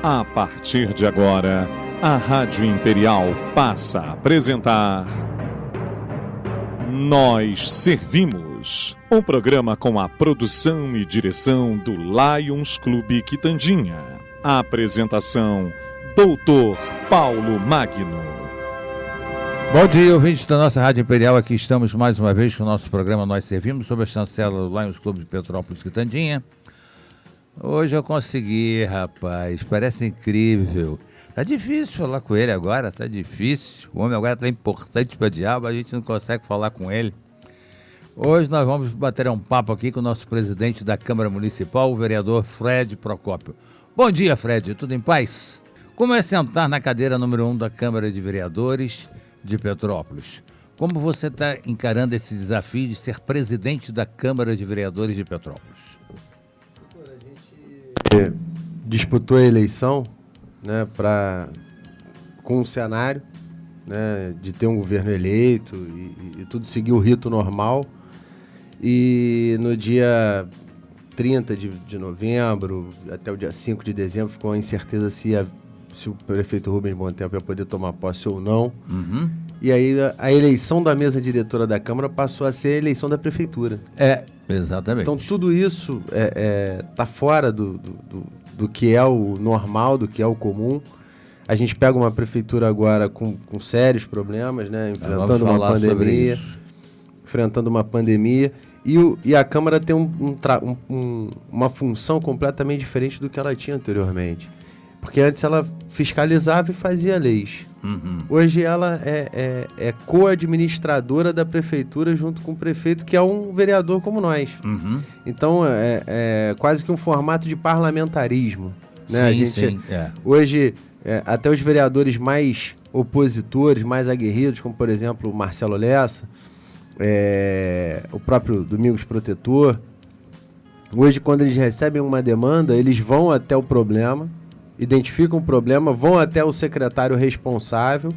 A partir de agora, a Rádio Imperial passa a apresentar Nós Servimos, um programa com a produção e direção do Lions Clube Quitandinha. A apresentação, Doutor Paulo Magno. Bom dia, ouvintes da nossa Rádio Imperial. Aqui estamos mais uma vez com o nosso programa Nós Servimos, sob a chancela do Lions Clube de Petrópolis Quitandinha. Hoje eu consegui, rapaz, parece incrível. Tá difícil falar com ele agora, tá difícil. O homem agora tá importante pra diabo, a gente não consegue falar com ele. Hoje nós vamos bater um papo aqui com o nosso presidente da Câmara Municipal, o vereador Fred Procópio. Bom dia, Fred, tudo em paz? Como é sentar na cadeira número 1 da Câmara de Vereadores de Petrópolis? Como você está encarando esse desafio de ser presidente da Câmara de Vereadores de Petrópolis? A gente disputou a eleição, né, com um cenário, né, de ter um governo eleito e tudo seguir o rito normal. E no dia 30 de novembro até o dia 5 de dezembro ficou a incerteza se o prefeito Rubens Bontempo ia poder tomar posse ou não. Uhum. E aí a eleição da mesa diretora da Câmara passou a ser a eleição da Prefeitura. Exatamente. Então tudo isso está fora do que é o normal, do que é o comum. A gente pega uma Prefeitura agora com sérios problemas, né? Enfrentando uma pandemia. E a Câmara tem uma função completamente diferente do que ela tinha anteriormente. Porque antes ela fiscalizava e fazia leis. Uhum. Hoje ela é co-administradora da prefeitura junto com o prefeito, que é um vereador como nós. Uhum. Então é quase que um formato de parlamentarismo, né? Sim. Hoje, até os vereadores mais opositores, mais aguerridos, como por exemplo o Marcelo Lessa, o próprio Domingos Protetor, hoje quando eles recebem uma demanda, eles vão até o problema, identificam o problema, vão até o secretário responsável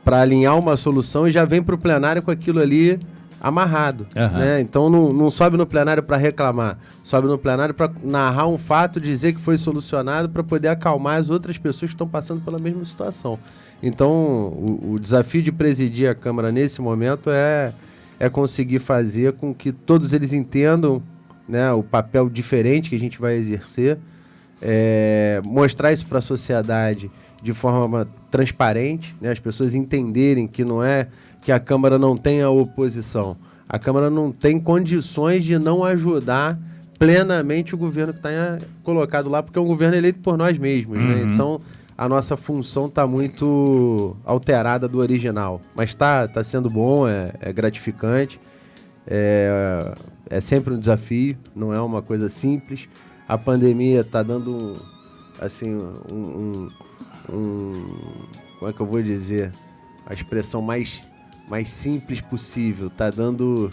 para alinhar uma solução e já vem para o plenário com aquilo ali amarrado. Uhum. Né? Então não sobe no plenário para reclamar, sobe no plenário para narrar um fato, dizer que foi solucionado para poder acalmar as outras pessoas que estão passando pela mesma situação. Então o desafio de presidir a Câmara nesse momento é conseguir fazer com que todos eles entendam, né, o papel diferente que a gente vai exercer, mostrar isso para a sociedade de forma transparente, né? As pessoas entenderem que não é que a Câmara não tem a oposição. A Câmara não tem condições de não ajudar plenamente o governo que está colocado lá, porque é um governo eleito por nós mesmos. Uhum. Né? Então, a nossa função está muito alterada do original. Mas está sendo bom, é gratificante, é sempre um desafio, não é uma coisa simples. A pandemia está dando, assim, como é que eu vou dizer, a expressão mais simples possível. Está dando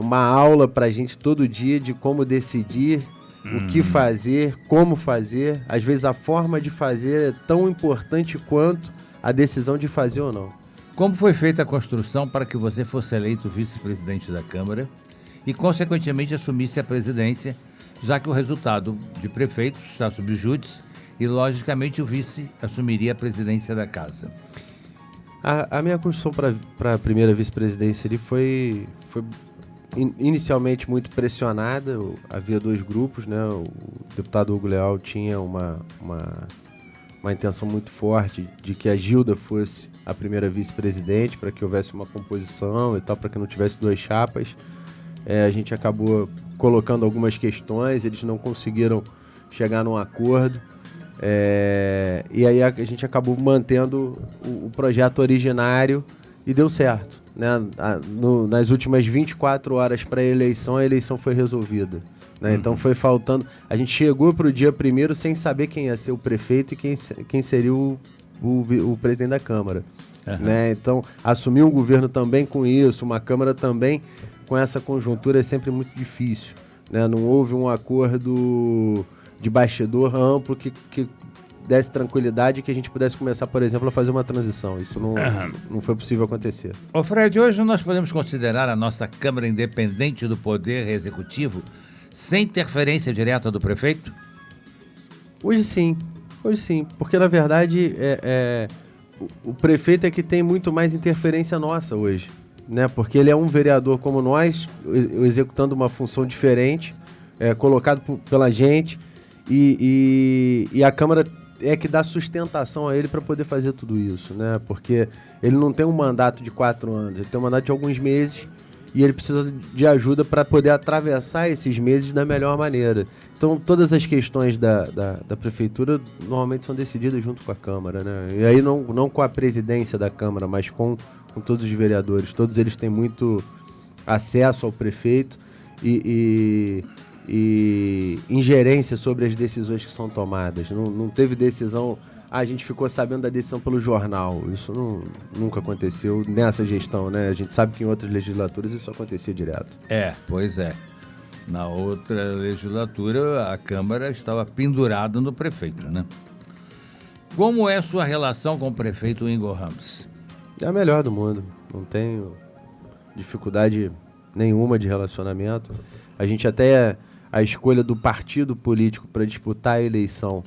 uma aula para a gente todo dia de como decidir, o que fazer, como fazer. Às vezes a forma de fazer é tão importante quanto a decisão de fazer ou não. Como foi feita a construção para que você fosse eleito vice-presidente da Câmara e, consequentemente, assumisse a presidência, já que o resultado de prefeitos está sob júdice e, logicamente, o vice assumiria a presidência da casa? A minha construção para a primeira vice-presidência ali foi inicialmente muito pressionada. Havia dois grupos, né? O deputado Hugo Leal tinha uma intenção muito forte de que a Gilda fosse a primeira vice-presidente, para que houvesse uma composição e tal, para que não tivesse duas chapas. A gente acabou colocando algumas questões, eles não conseguiram chegar num acordo, e aí a gente acabou mantendo o projeto originário e deu certo, né? Nas últimas 24 horas para a eleição foi resolvida, né? Então foi faltando, a gente chegou para o dia 1º sem saber quem ia ser o prefeito e quem seria o presidente da Câmara. Uhum. Né? Então assumir um governo também com isso, uma Câmara também com essa conjuntura é sempre muito difícil, né? Não houve um acordo de bastidor amplo que desse tranquilidade, que a gente pudesse começar, por exemplo, a fazer uma transição. Isso não foi possível acontecer. Ô Fred, hoje nós podemos considerar a nossa Câmara independente do Poder Executivo, sem interferência direta do prefeito? Hoje sim, porque na verdade o prefeito é que tem muito mais interferência nossa hoje, né? Porque ele é um vereador como nós, executando uma função diferente, colocado pela gente, e a Câmara é que dá sustentação a ele para poder fazer tudo isso, né? Porque ele não tem um mandato de 4 anos, ele tem um mandato de alguns meses e ele precisa de ajuda para poder atravessar esses meses da melhor maneira. Então, todas as questões da prefeitura normalmente são decididas junto com a Câmara, né? E aí não com a presidência da Câmara, mas com todos os vereadores. Todos eles têm muito acesso ao prefeito e ingerência sobre as decisões que são tomadas. Não teve decisão... a gente ficou sabendo da decisão pelo jornal. Isso nunca aconteceu nessa gestão, né? A gente sabe que em outras legislaturas isso acontecia direto. Pois é. Na outra legislatura, a Câmara estava pendurada no prefeito, né? Como é sua relação com o prefeito Igor Ramos? É a melhor do mundo. Não tenho dificuldade nenhuma de relacionamento. A gente até... a escolha do partido político para disputar a eleição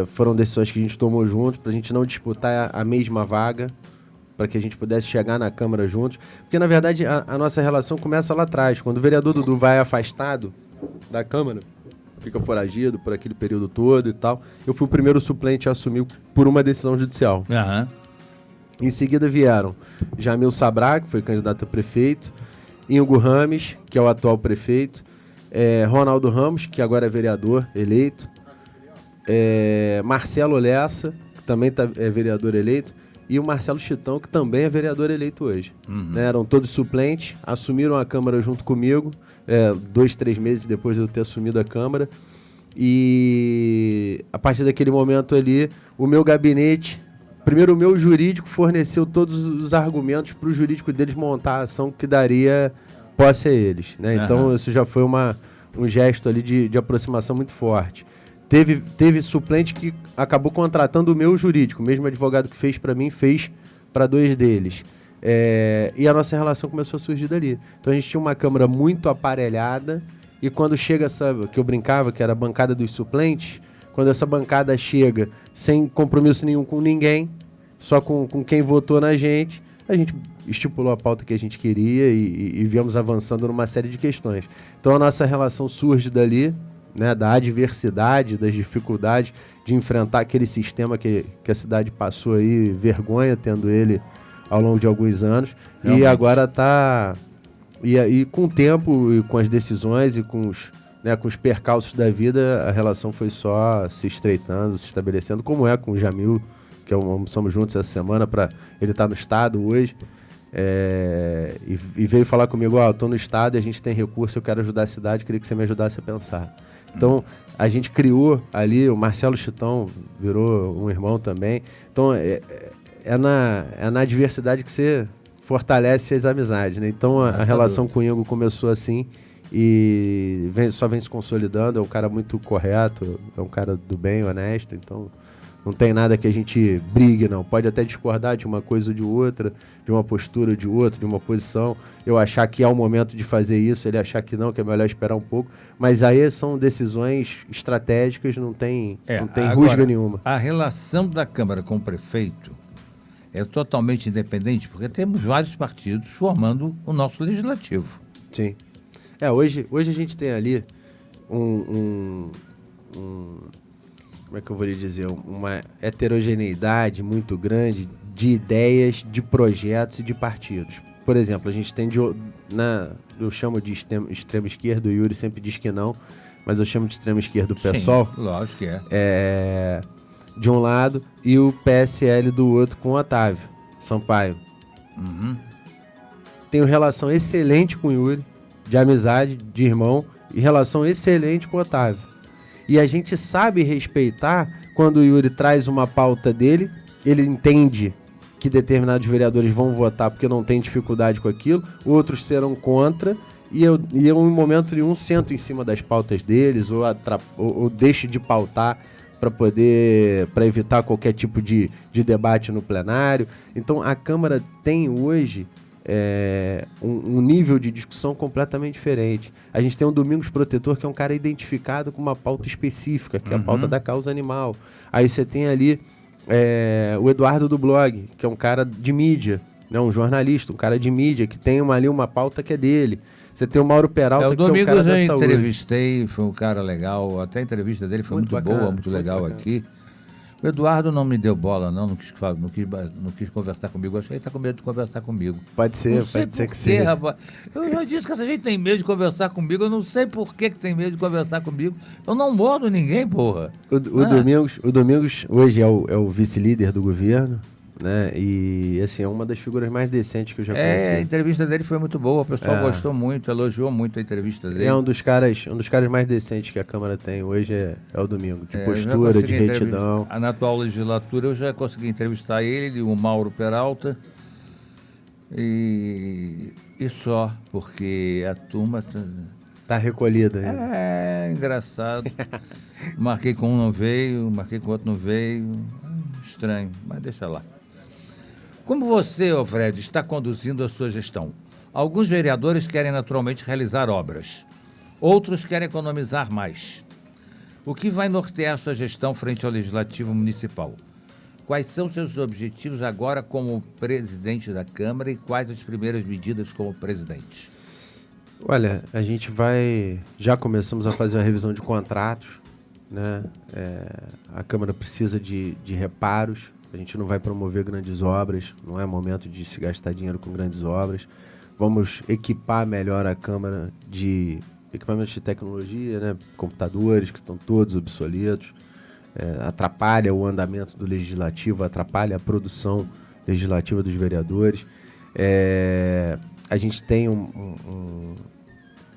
foram decisões que a gente tomou juntos, para a gente não disputar a mesma vaga, para que a gente pudesse chegar na Câmara juntos. Porque, na verdade, a nossa relação começa lá atrás. Quando o vereador Dudu vai afastado da Câmara, fica foragido por aquele período todo e tal, eu fui o primeiro suplente a assumir por uma decisão judicial. Uhum. Em seguida vieram Jamil Sabra, que foi candidato a prefeito, Ingo Rames, que é o atual prefeito, Ronaldo Ramos, que agora é vereador eleito, Marcelo Lessa, que também é vereador eleito, e o Marcelo Chitão, que também é vereador eleito hoje. Uhum. Né, eram todos suplentes, assumiram a Câmara junto comigo, 2, 3 meses depois de eu ter assumido a Câmara, e a partir daquele momento ali, o meu gabinete, primeiro o meu jurídico forneceu todos os argumentos para o jurídico deles montar a ação que daria posse a eles, né? Uhum. Então isso já foi um gesto ali de aproximação muito forte. Teve suplente que acabou contratando o meu jurídico, o mesmo advogado que fez para mim, fez para 2 deles. E a nossa relação começou a surgir dali. Então a gente tinha uma Câmara muito aparelhada, e quando chega essa, que eu brincava, que era a bancada dos suplentes, quando essa bancada chega sem compromisso nenhum com ninguém, só com quem votou na gente, a gente estipulou a pauta que a gente queria e viemos avançando numa série de questões. Então a nossa relação surge dali, né, da adversidade, das dificuldades de enfrentar aquele sistema que a cidade passou aí, vergonha tendo ele ao longo de alguns anos. Realmente. E agora está... E com o tempo, e com as decisões e com os percalços da vida, a relação foi só se estreitando, se estabelecendo, como é com o Jamil, que almoçamos juntos essa semana, ele está no estado hoje, e veio falar comigo, eu estou no estado e a gente tem recurso, eu quero ajudar a cidade, queria que você me ajudasse a pensar. Então, a gente criou ali, o Marcelo Chitão virou um irmão também. Então, é na adversidade que você fortalece as amizades, né? Então, a relação com o Ingo começou assim e só vem se consolidando. É um cara muito correto, é um cara do bem, honesto. Então, não tem nada que a gente brigue, não. Pode até discordar de uma coisa ou de outra, de uma postura ou de outra, de uma posição. Eu achar que é o momento de fazer isso, ele achar que não, que é melhor esperar um pouco. Mas aí são decisões estratégicas, não tem rusga nenhuma. A relação da Câmara com o prefeito é totalmente independente, porque temos vários partidos formando o nosso legislativo. Sim. Hoje a gente tem ali como é que eu vou lhe dizer, uma heterogeneidade muito grande de ideias, de projetos e de partidos. Por exemplo, a gente tem eu chamo de extrema esquerda, o Yuri sempre diz que não, mas eu chamo de extrema esquerda o PSOL. Sim, lógico que De um lado, e o PSL do outro com o Otávio Sampaio. Uhum. Tenho relação excelente com o Yuri, de amizade, de irmão, e relação excelente com o Otávio. E a gente sabe respeitar quando o Yuri traz uma pauta dele, ele entende que determinados vereadores vão votar porque não tem dificuldade com aquilo, outros serão contra, e eu em momento nenhum sento em cima das pautas deles, ou deixo de pautar para evitar qualquer tipo de debate no plenário. Então a Câmara tem hoje um nível de discussão completamente diferente. A gente tem um Domingos Protetor, que é um cara identificado com uma pauta específica, que é a pauta da causa animal. Aí você tem ali o Eduardo do blog, que é um cara de mídia, né, um jornalista, um cara de mídia, que tem ali uma pauta que é dele. Você tem o Mauro Peralta, que é um cara da saúde. O Domingos eu entrevistei, foi um cara legal, até a entrevista dele foi muito bacana, boa, muito legal aqui. O Eduardo não me deu bola, não quis conversar comigo. Acho que ele está com medo de conversar comigo. Pode ser que seja. Rapaz. Eu já disse que essa gente tem medo de conversar comigo. Eu não sei por que tem medo de conversar comigo. Eu não mordo ninguém, porra. O Domingos hoje é o vice-líder do governo, né? E assim, é uma das figuras mais decentes que eu já conheci. A entrevista dele foi muito boa, o pessoal gostou muito, elogiou muito a entrevista dele. É um dos caras mais decentes que a Câmara tem hoje, é o Domingos, de postura, de retidão. Na atual legislatura eu já consegui entrevistar ele, o Mauro Peralta, e só, porque a turma tá recolhida. Engraçado. Marquei com um, não veio, marquei com o outro, não veio. Estranho, mas deixa lá. Como você, Fred, está conduzindo a sua gestão? Alguns vereadores querem naturalmente realizar obras. Outros querem economizar mais. O que vai nortear a sua gestão frente ao Legislativo Municipal? Quais são seus objetivos agora como presidente da Câmara e quais as primeiras medidas como presidente? Olha, a gente já começamos a fazer uma revisão de contratos, né? A Câmara precisa de reparos. A gente não vai promover grandes obras, não é momento de se gastar dinheiro com grandes obras. Vamos equipar melhor a Câmara de equipamentos de tecnologia, né? Computadores que estão todos obsoletos, atrapalha o andamento do Legislativo, atrapalha a produção legislativa dos vereadores. A gente tem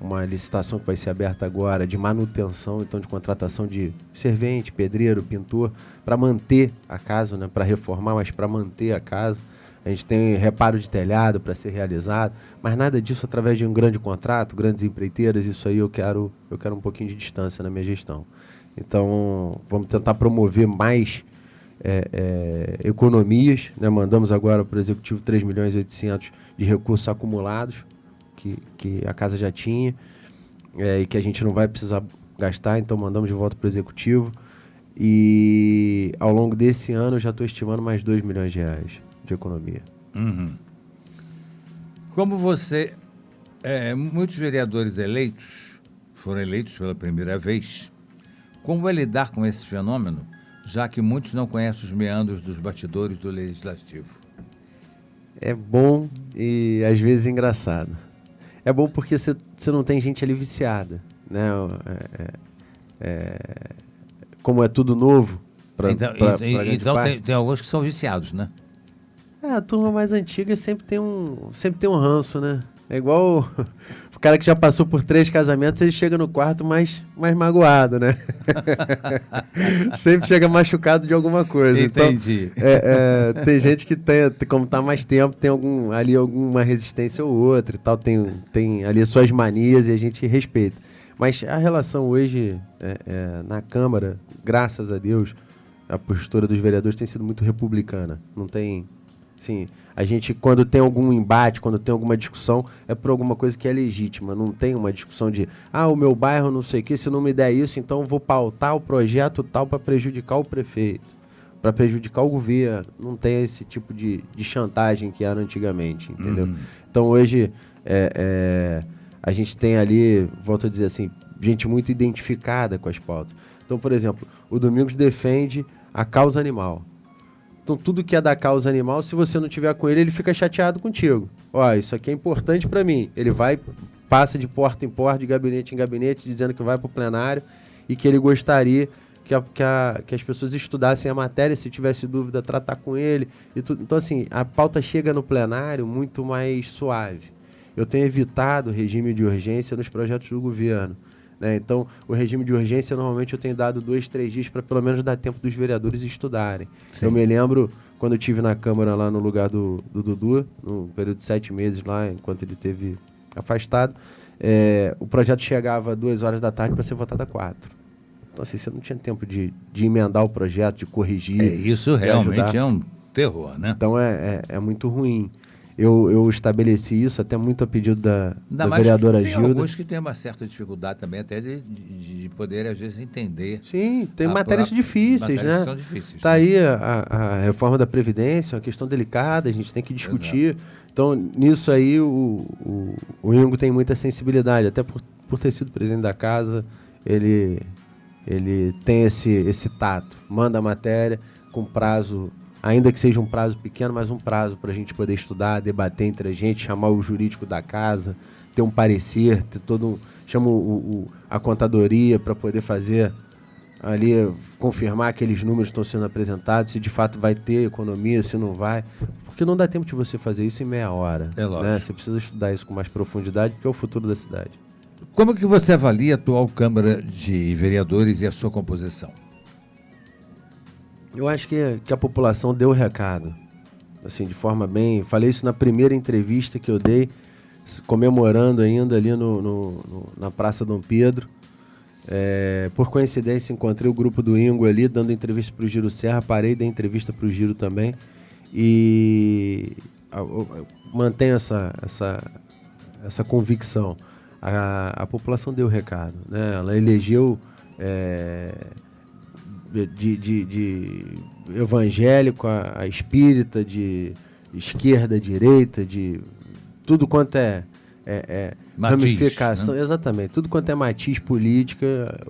uma licitação que vai ser aberta agora de manutenção, então de contratação de servente, pedreiro, pintor, para manter a casa, né, para reformar, mas para manter a casa. A gente tem reparo de telhado para ser realizado, mas nada disso através de um grande contrato, grandes empreiteiras. Isso aí eu quero um pouquinho de distância na minha gestão. Então, vamos tentar promover mais economias, né? Mandamos agora para o Executivo 3.800.000 de recursos acumulados, que a casa já tinha, e que a gente não vai precisar gastar, então mandamos de volta para o Executivo. E ao longo desse ano eu já estou estimando mais 2 milhões de reais de economia. Como você... muitos vereadores foram eleitos pela primeira vez. Como é lidar com esse fenômeno, já que muitos não conhecem os meandros dos bastidores do Legislativo? É bom e às vezes engraçado. É bom porque você não tem gente ali viciada, né? Como é tudo novo então tem alguns que são viciados, né? A turma mais antiga sempre tem um ranço, né? É igual o cara que já passou por 3 casamentos, ele chega no quarto mais magoado, né? Sempre chega machucado de alguma coisa. Entendi. Então, tem gente que como tá mais tempo, tem alguma resistência ou outra e tal, tem ali suas manias e a gente respeita. Mas a relação hoje na Câmara, graças a Deus, a postura dos vereadores tem sido muito republicana. Não tem... Assim, a gente, quando tem algum embate, quando tem alguma discussão, é por alguma coisa que é legítima. Não tem uma discussão de, o meu bairro não sei o que, se não me der isso, então eu vou pautar o projeto tal para prejudicar o prefeito, para prejudicar o governo. Não tem esse tipo de chantagem que era antigamente, entendeu? Então hoje a gente tem ali, volto a dizer assim, gente muito identificada com as pautas. Então, por exemplo, o Domingos defende a causa animal. Então, tudo que é da causa animal, se você não tiver com ele, ele fica chateado contigo. Isso aqui é importante para mim. Ele passa de porta em porta, de gabinete em gabinete, dizendo que vai para o plenário e que ele gostaria que as pessoas estudassem a matéria, se tivesse dúvida, tratar com ele. Então, assim, a pauta chega no plenário muito mais suave. Eu tenho evitado o regime de urgência nos projetos do governo. Né? Então, o regime de urgência, normalmente eu tenho dado 2, 3 dias para pelo menos dar tempo dos vereadores estudarem. Sim. Eu me lembro, quando eu estive na Câmara lá no lugar do Dudu, no período de 7 meses lá, enquanto ele esteve afastado, o projeto chegava 2 horas da tarde para ser votado às 4. Então, assim, você não tinha tempo de emendar o projeto, de corrigir. Isso realmente é um terror, né? Então, é muito ruim. eu estabeleci isso até muito a pedido da vereadora Gilda. Tem alguns que têm uma certa dificuldade também até de poder, às vezes, entender. Sim, tem matérias difíceis, né? Que são difíceis. Tá aí a reforma da Previdência, uma questão delicada, a gente tem que discutir. Exato. Então, nisso aí, o Ingo tem muita sensibilidade, até por ter sido presidente da casa, ele tem esse tato, manda a matéria com prazo, ainda que seja um prazo pequeno, mas um prazo para a gente poder estudar, debater entre a gente, chamar o jurídico da casa, ter um parecer, ter chama a contadoria para poder fazer ali, confirmar aqueles números que estão sendo apresentados, se de fato vai ter economia, se não vai, porque não dá tempo de você fazer isso em meia hora. É lógico. Né? Você precisa estudar isso com mais profundidade, porque é o futuro da cidade. Como que você avalia a atual Câmara de Vereadores e a sua composição? Eu acho que a população deu o recado, assim, de forma bem... Falei isso na primeira entrevista que eu dei, comemorando ainda ali na Praça Dom Pedro. Por coincidência, encontrei o grupo do Ingo ali, dando entrevista para o Giro Serra, parei, dei entrevista para o Giro também. E mantenho essa convicção. A população deu o recado, né? Ela elegeu... De evangélico a espírita, de esquerda, direita, de tudo quanto é matiz, ramificação, né? Exatamente, tudo quanto é matiz política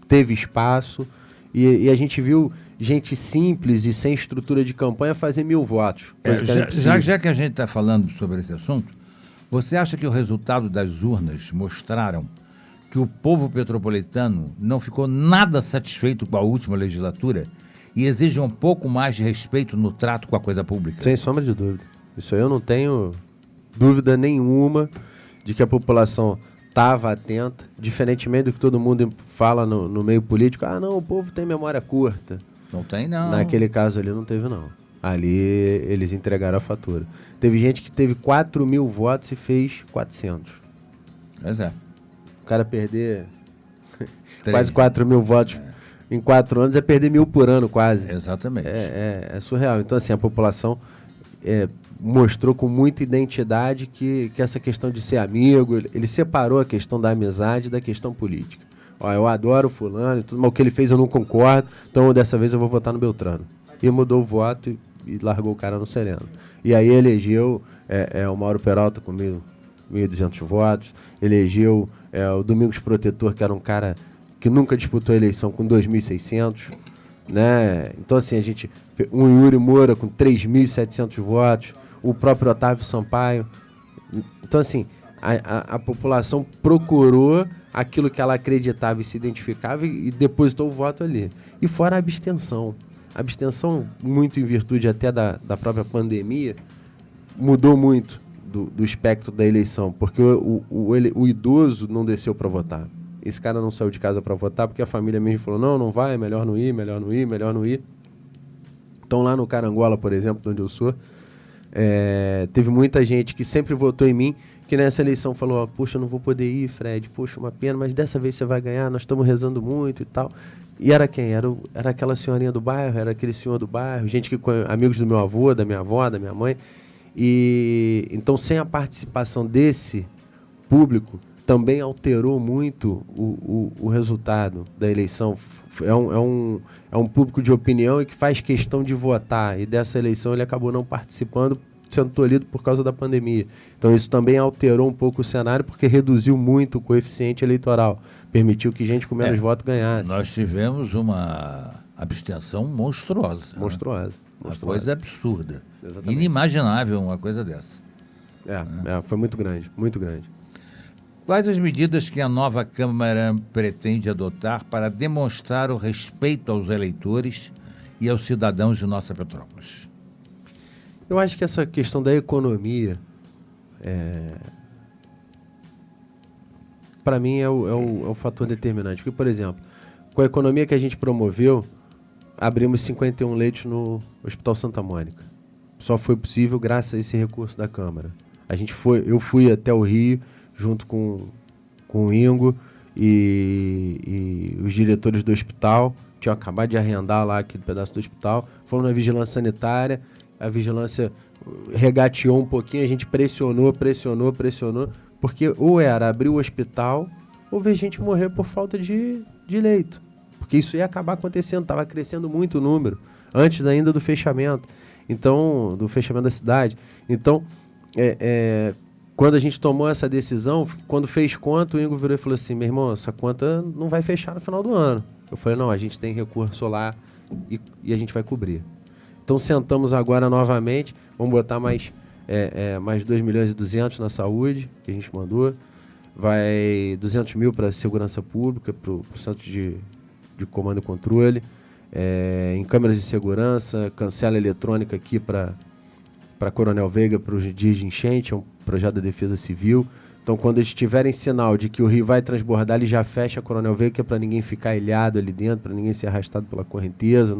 teve espaço e a gente viu gente simples e sem estrutura de campanha fazer 1000 votos. Já que a gente está falando sobre esse assunto, você acha que o resultado das urnas mostraram que o povo petropolitano não ficou nada satisfeito com a última legislatura e exige um pouco mais de respeito no trato com a coisa pública? Sem sombra de dúvida. Isso aí eu não tenho dúvida nenhuma de que a população estava atenta, diferentemente do que todo mundo fala no meio político. Ah, não, o povo tem memória curta. Não tem, não. Naquele caso ali não teve, não. Ali eles entregaram a fatura. Teve gente que teve 4.000 votos e fez 400. Pois é. O cara perder quase 4.000 votos em 4 anos é perder 1.000 por ano quase. Exatamente. É surreal. Então, assim, a população mostrou com muita identidade que essa questão de ser amigo, ele separou a questão da amizade da questão política. Ó, eu adoro o fulano e tudo, mas o que ele fez eu não concordo, então dessa vez eu vou votar no Beltrano. E mudou o voto e largou o cara no sereno. E aí elegeu o Mauro Peralta com 1.200 votos, elegeu o Domingos Protetor, que era um cara que nunca disputou a eleição, com 2.600, né? Então, assim, o Yuri Moura com 3.700 votos, o próprio Otávio Sampaio. Então, assim, a população procurou aquilo que ela acreditava e se identificava e depositou o voto ali. E fora a abstenção. A abstenção, muito em virtude até da própria pandemia, mudou muito do espectro da eleição, porque o idoso não desceu para votar. Esse cara não saiu de casa para votar porque a família mesmo falou, não vai, melhor não ir, melhor não ir, melhor não ir. Então lá no Carangola, por exemplo, onde eu sou, teve muita gente que sempre votou em mim, que nessa eleição falou, poxa, eu não vou poder ir, Fred, poxa, uma pena, mas dessa vez você vai ganhar, nós estamos rezando muito e tal. E era quem? Era aquela senhorinha do bairro, era aquele senhor do bairro, amigos do meu avô, da minha avó, da minha mãe. E então, sem a participação desse público, também alterou muito o resultado da eleição. É um público de opinião e que faz questão de votar. E dessa eleição ele acabou não participando, sendo tolhido por causa da pandemia. Então isso também alterou um pouco o cenário, porque reduziu muito o coeficiente eleitoral. Permitiu que gente com menos voto ganhasse. Nós tivemos uma abstenção monstruosa. Monstruosa. Uma coisa absurda. Exatamente. Inimaginável uma coisa dessa. Foi muito grande, muito grande. Quais as medidas que a nova Câmara pretende adotar para demonstrar o respeito aos eleitores e aos cidadãos de nossa Petrópolis? Eu acho que essa questão da economia, para mim, é o fator determinante. Porque, por exemplo, com a economia que a gente promoveu, abrimos 51 leitos no Hospital Santa Mônica. Só foi possível graças a esse recurso da Câmara. Eu fui até o Rio, junto com o Ingo e os diretores do hospital, tinham acabado de arrendar lá aquele pedaço do hospital, foram na vigilância sanitária, a vigilância regateou um pouquinho, a gente pressionou, porque ou era abrir o hospital ou ver gente morrer por falta de leito. Porque isso ia acabar acontecendo, estava crescendo muito o número, antes ainda do fechamento. Então, do fechamento da cidade. Então, quando a gente tomou essa decisão, quando fez conta, o Ingo virou e falou assim, meu irmão, essa conta não vai fechar no final do ano. Eu falei, não, a gente tem recurso lá e a gente vai cobrir. Então, sentamos agora novamente, vamos botar mais 2.200.000 na saúde, que a gente mandou. Vai 200 mil para segurança pública, para o centro de comando e controle. Em câmeras de segurança, cancela eletrônica aqui para Coronel Veiga, para os dias de enchente, é um projeto da Defesa Civil. Então, quando eles tiverem sinal de que o rio vai transbordar, ele já fecha a Coronel Veiga, que é para ninguém ficar ilhado ali dentro, para ninguém ser arrastado pela correnteza,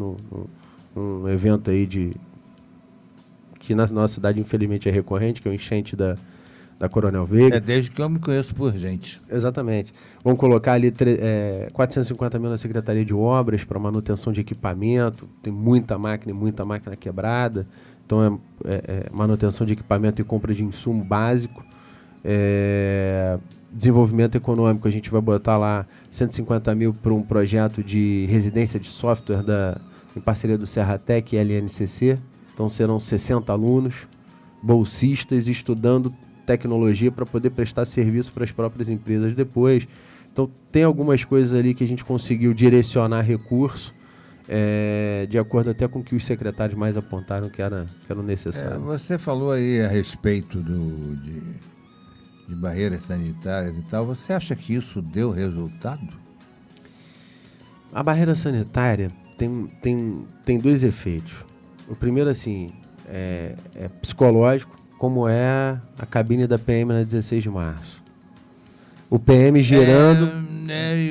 num evento aí que na nossa cidade, infelizmente, é recorrente, que é o enchente da Coronel Veiga. Desde que eu me conheço por gente. Exatamente. Vamos colocar ali 450 mil na Secretaria de Obras para manutenção de equipamento. Tem muita máquina quebrada. Então, manutenção de equipamento e compra de insumo básico. Desenvolvimento econômico, a gente vai botar lá 150 mil para um projeto de residência de software em parceria do Serratec e LNCC. Então, serão 60 alunos, bolsistas, estudando tecnologia para poder prestar serviço para as próprias empresas depois. Então, tem algumas coisas ali que a gente conseguiu direcionar recurso, de acordo até com o que os secretários mais apontaram que era necessário. Você falou aí a respeito de barreiras sanitárias e tal. Você acha que isso deu resultado? A barreira sanitária tem dois efeitos. O primeiro, assim, é psicológico, como é a cabine da PM na 16 de março. O PM girando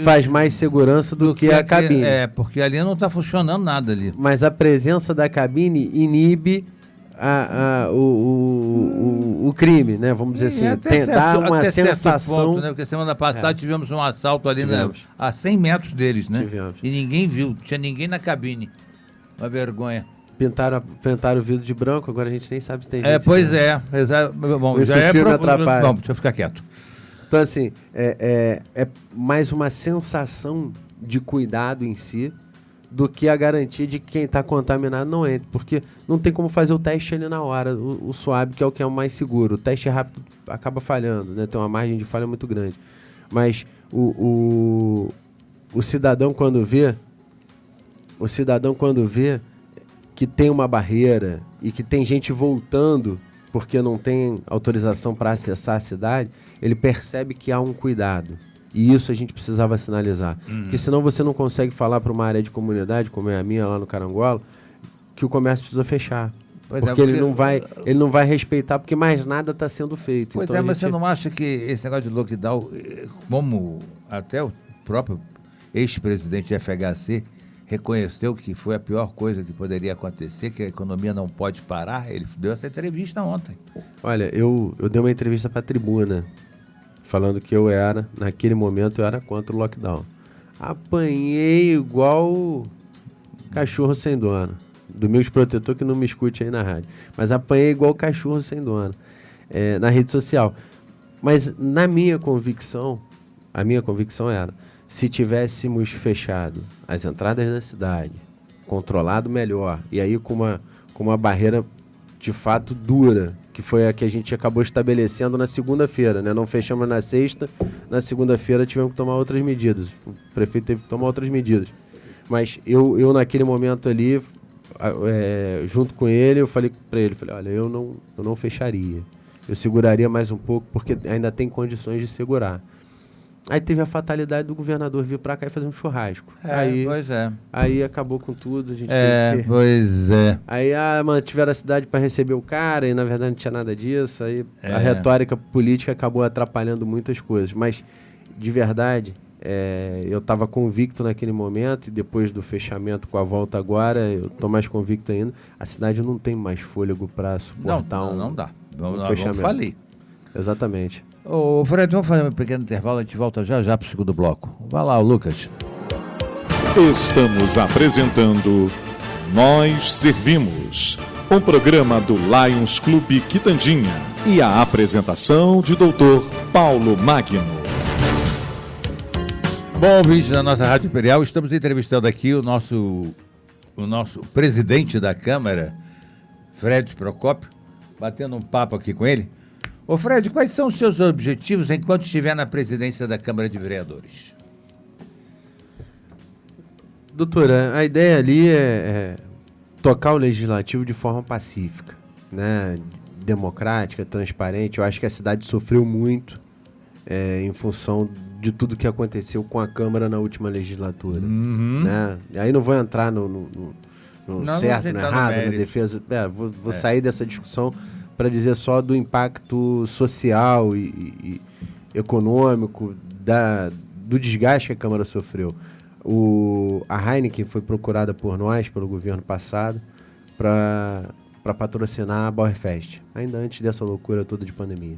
faz mais segurança do que a cabine. Porque ali não está funcionando nada ali. Mas a presença da cabine inibe o crime, né? Vamos dizer assim. Dá uma sensação... Ponto, né? Porque semana passada tivemos um assalto ali a 100 metros deles, né? Tivemos. E ninguém viu, tinha ninguém na cabine. Uma vergonha. Pintaram o vidro de branco, agora a gente nem sabe se tem gente. Pois é. Bom, já atrapalha. Bom, deixa eu ficar quieto. Então, assim, é mais uma sensação de cuidado em si do que a garantia de que quem está contaminado não entre. Porque não tem como fazer o teste ali na hora, o SWAB, que é o mais seguro. O teste rápido acaba falhando, né? Tem uma margem de falha muito grande. Mas o cidadão, quando vê que tem uma barreira e que tem gente voltando porque não tem autorização para acessar a cidade, ele percebe que há um cuidado. E isso a gente precisava sinalizar. Porque senão você não consegue falar para uma área de comunidade, como é a minha lá no Carangola, que o comércio precisa fechar. Porque ele não vai respeitar, porque mais nada está sendo feito. Pois então, mas você não acha que esse negócio de lockdown, como até o próprio ex-presidente FHC reconheceu que foi a pior coisa que poderia acontecer, que a economia não pode parar? Ele deu essa entrevista ontem. Olha, eu dei uma entrevista para a Tribuna, falando que naquele momento eu era contra o lockdown. Apanhei igual cachorro sem dono. Do meu protetor que não me escute aí na rádio. Mas apanhei igual cachorro sem dono na rede social. Mas a minha convicção era, se tivéssemos fechado as entradas da cidade, controlado melhor, e aí com uma barreira de fato dura, que foi a que a gente acabou estabelecendo na segunda-feira, né? Não fechamos na sexta, na segunda-feira tivemos que tomar outras medidas. O prefeito teve que tomar outras medidas. Mas eu naquele momento ali, junto com ele, eu falei para ele, olha, eu não fecharia. Eu seguraria mais um pouco, porque ainda tem condições de segurar. Aí teve a fatalidade do governador vir para cá e fazer um churrasco. Aí acabou com tudo. A gente Aí mantiveram a cidade para receber o cara e na verdade não tinha nada disso. Aí a retórica política acabou atrapalhando muitas coisas. Mas, de verdade, eu estava convicto naquele momento e depois do fechamento com a volta agora, eu estou mais convicto ainda. A cidade não tem mais fôlego para suportar não dá. Vamos falir. Exatamente. Ô Fred, vamos fazer um pequeno intervalo, a gente volta já para o segundo bloco. Vai lá, Lucas. Estamos apresentando Nós Servimos, um programa do Lions Clube Quitandinha e a apresentação de Dr. Paulo Magno. Bom, ouvintes da nossa Rádio Imperial, estamos entrevistando aqui o nosso presidente da Câmara, Fred Procópio, batendo um papo aqui com ele. Ô Fred, quais são os seus objetivos enquanto estiver na presidência da Câmara de Vereadores? Doutora, a ideia ali é tocar o legislativo de forma pacífica, né? Democrática, transparente. Eu acho que a cidade sofreu muito em função de tudo que aconteceu com a Câmara na última legislatura. Né? E aí não vou entrar no certo, no errado, na defesa. Vou sair dessa discussão para dizer só do impacto social e econômico, do desgaste que a Câmara sofreu. A Heineken foi procurada por nós, pelo governo passado, para patrocinar a Bauerfest, ainda antes dessa loucura toda de pandemia.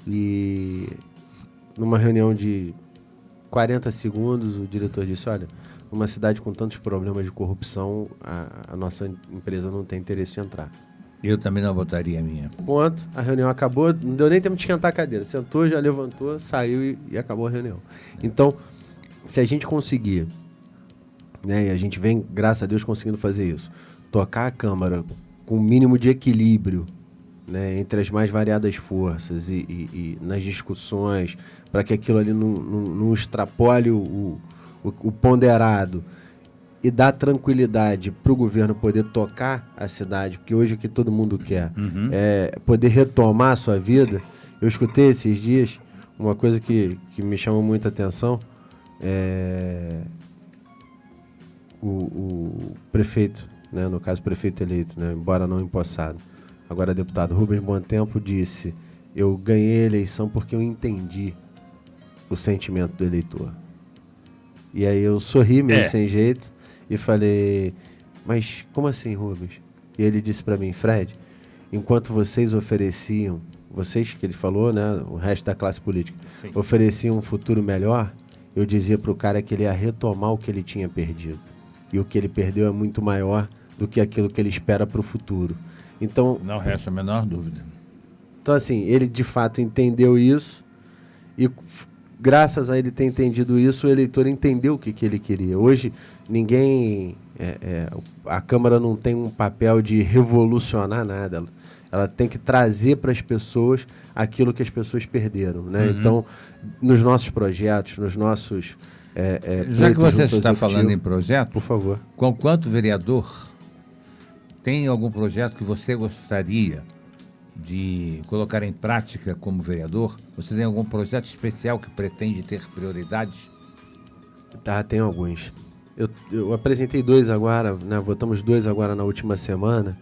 E numa reunião de 40 segundos, o diretor disse, olha, numa cidade com tantos problemas de corrupção, a nossa empresa não tem interesse de entrar. Eu também não votaria a minha. Ponto, a reunião acabou, não deu nem tempo de esquentar a cadeira, sentou, já levantou, saiu e acabou a reunião. Então, se a gente conseguir, né, e a gente vem, graças a Deus, conseguindo fazer isso, tocar a Câmara com um mínimo de equilíbrio, né, entre as mais variadas forças e nas discussões, para que aquilo ali não extrapole o ponderado e dar tranquilidade para o governo poder tocar a cidade, porque hoje o que todo mundo quer é poder retomar a sua vida. Eu escutei esses dias uma coisa que me chamou muita atenção. O prefeito, né, no caso prefeito eleito, né, embora não empossado, agora deputado Rubens Bontempo disse: eu ganhei a eleição porque eu entendi o sentimento do eleitor. E aí eu sorri meio sem jeito e falei: mas como assim, Rubens? E ele disse para mim: Fred, enquanto vocês ofereciam, vocês que ele falou, né, o resto da classe política, ofereciam um futuro melhor, eu dizia para o cara que ele ia retomar o que ele tinha perdido. E o que ele perdeu é muito maior do que aquilo que ele espera para o futuro. Então, não resta a menor dúvida. Então, assim, ele de fato entendeu isso e graças a ele ter entendido isso, o eleitor entendeu o que ele queria. Hoje, ninguém... a Câmara não tem um papel de revolucionar nada. Ela tem que trazer para as pessoas aquilo que as pessoas perderam, né? Então, nos nossos projetos, nos nossos... já que você está falando em projeto, por favor. Quanto vereador, tem algum projeto que você gostaria de colocar em prática como vereador? Você tem algum projeto especial que pretende ter prioridade? Tem alguns. Eu apresentei 2 agora, né? Votamos 2 agora na última semana,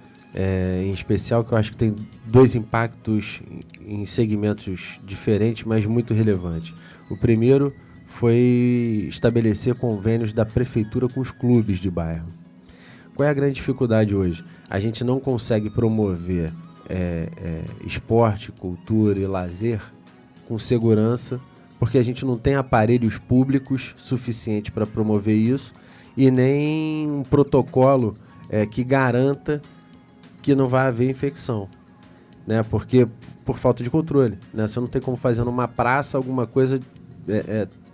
em especial, que eu acho que tem 2 impactos em segmentos diferentes, mas muito relevantes. O primeiro foi estabelecer convênios da prefeitura com os clubes de bairro. Qual é a grande dificuldade hoje? A gente não consegue promover esporte, cultura e lazer com segurança, porque a gente não tem aparelhos públicos suficientes para promover isso e nem um protocolo que garanta que não vai haver infecção, né? Porque por falta de controle, né? Você não tem como fazer numa praça alguma coisa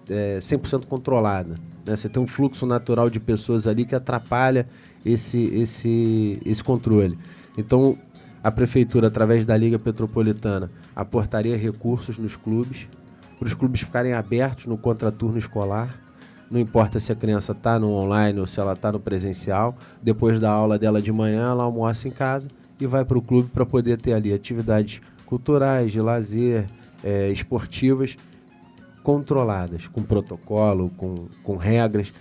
100% controlada, né? Você tem um fluxo natural de pessoas ali que atrapalha esse controle. Então, a prefeitura, através da Liga Petropolitana, aportaria recursos nos clubes, para os clubes ficarem abertos no contraturno escolar. Não importa se a criança está no online ou se ela está no presencial. Depois da aula dela de manhã, ela almoça em casa e vai para o clube para poder ter ali atividades culturais, de lazer, esportivas, controladas, com protocolo, com regras.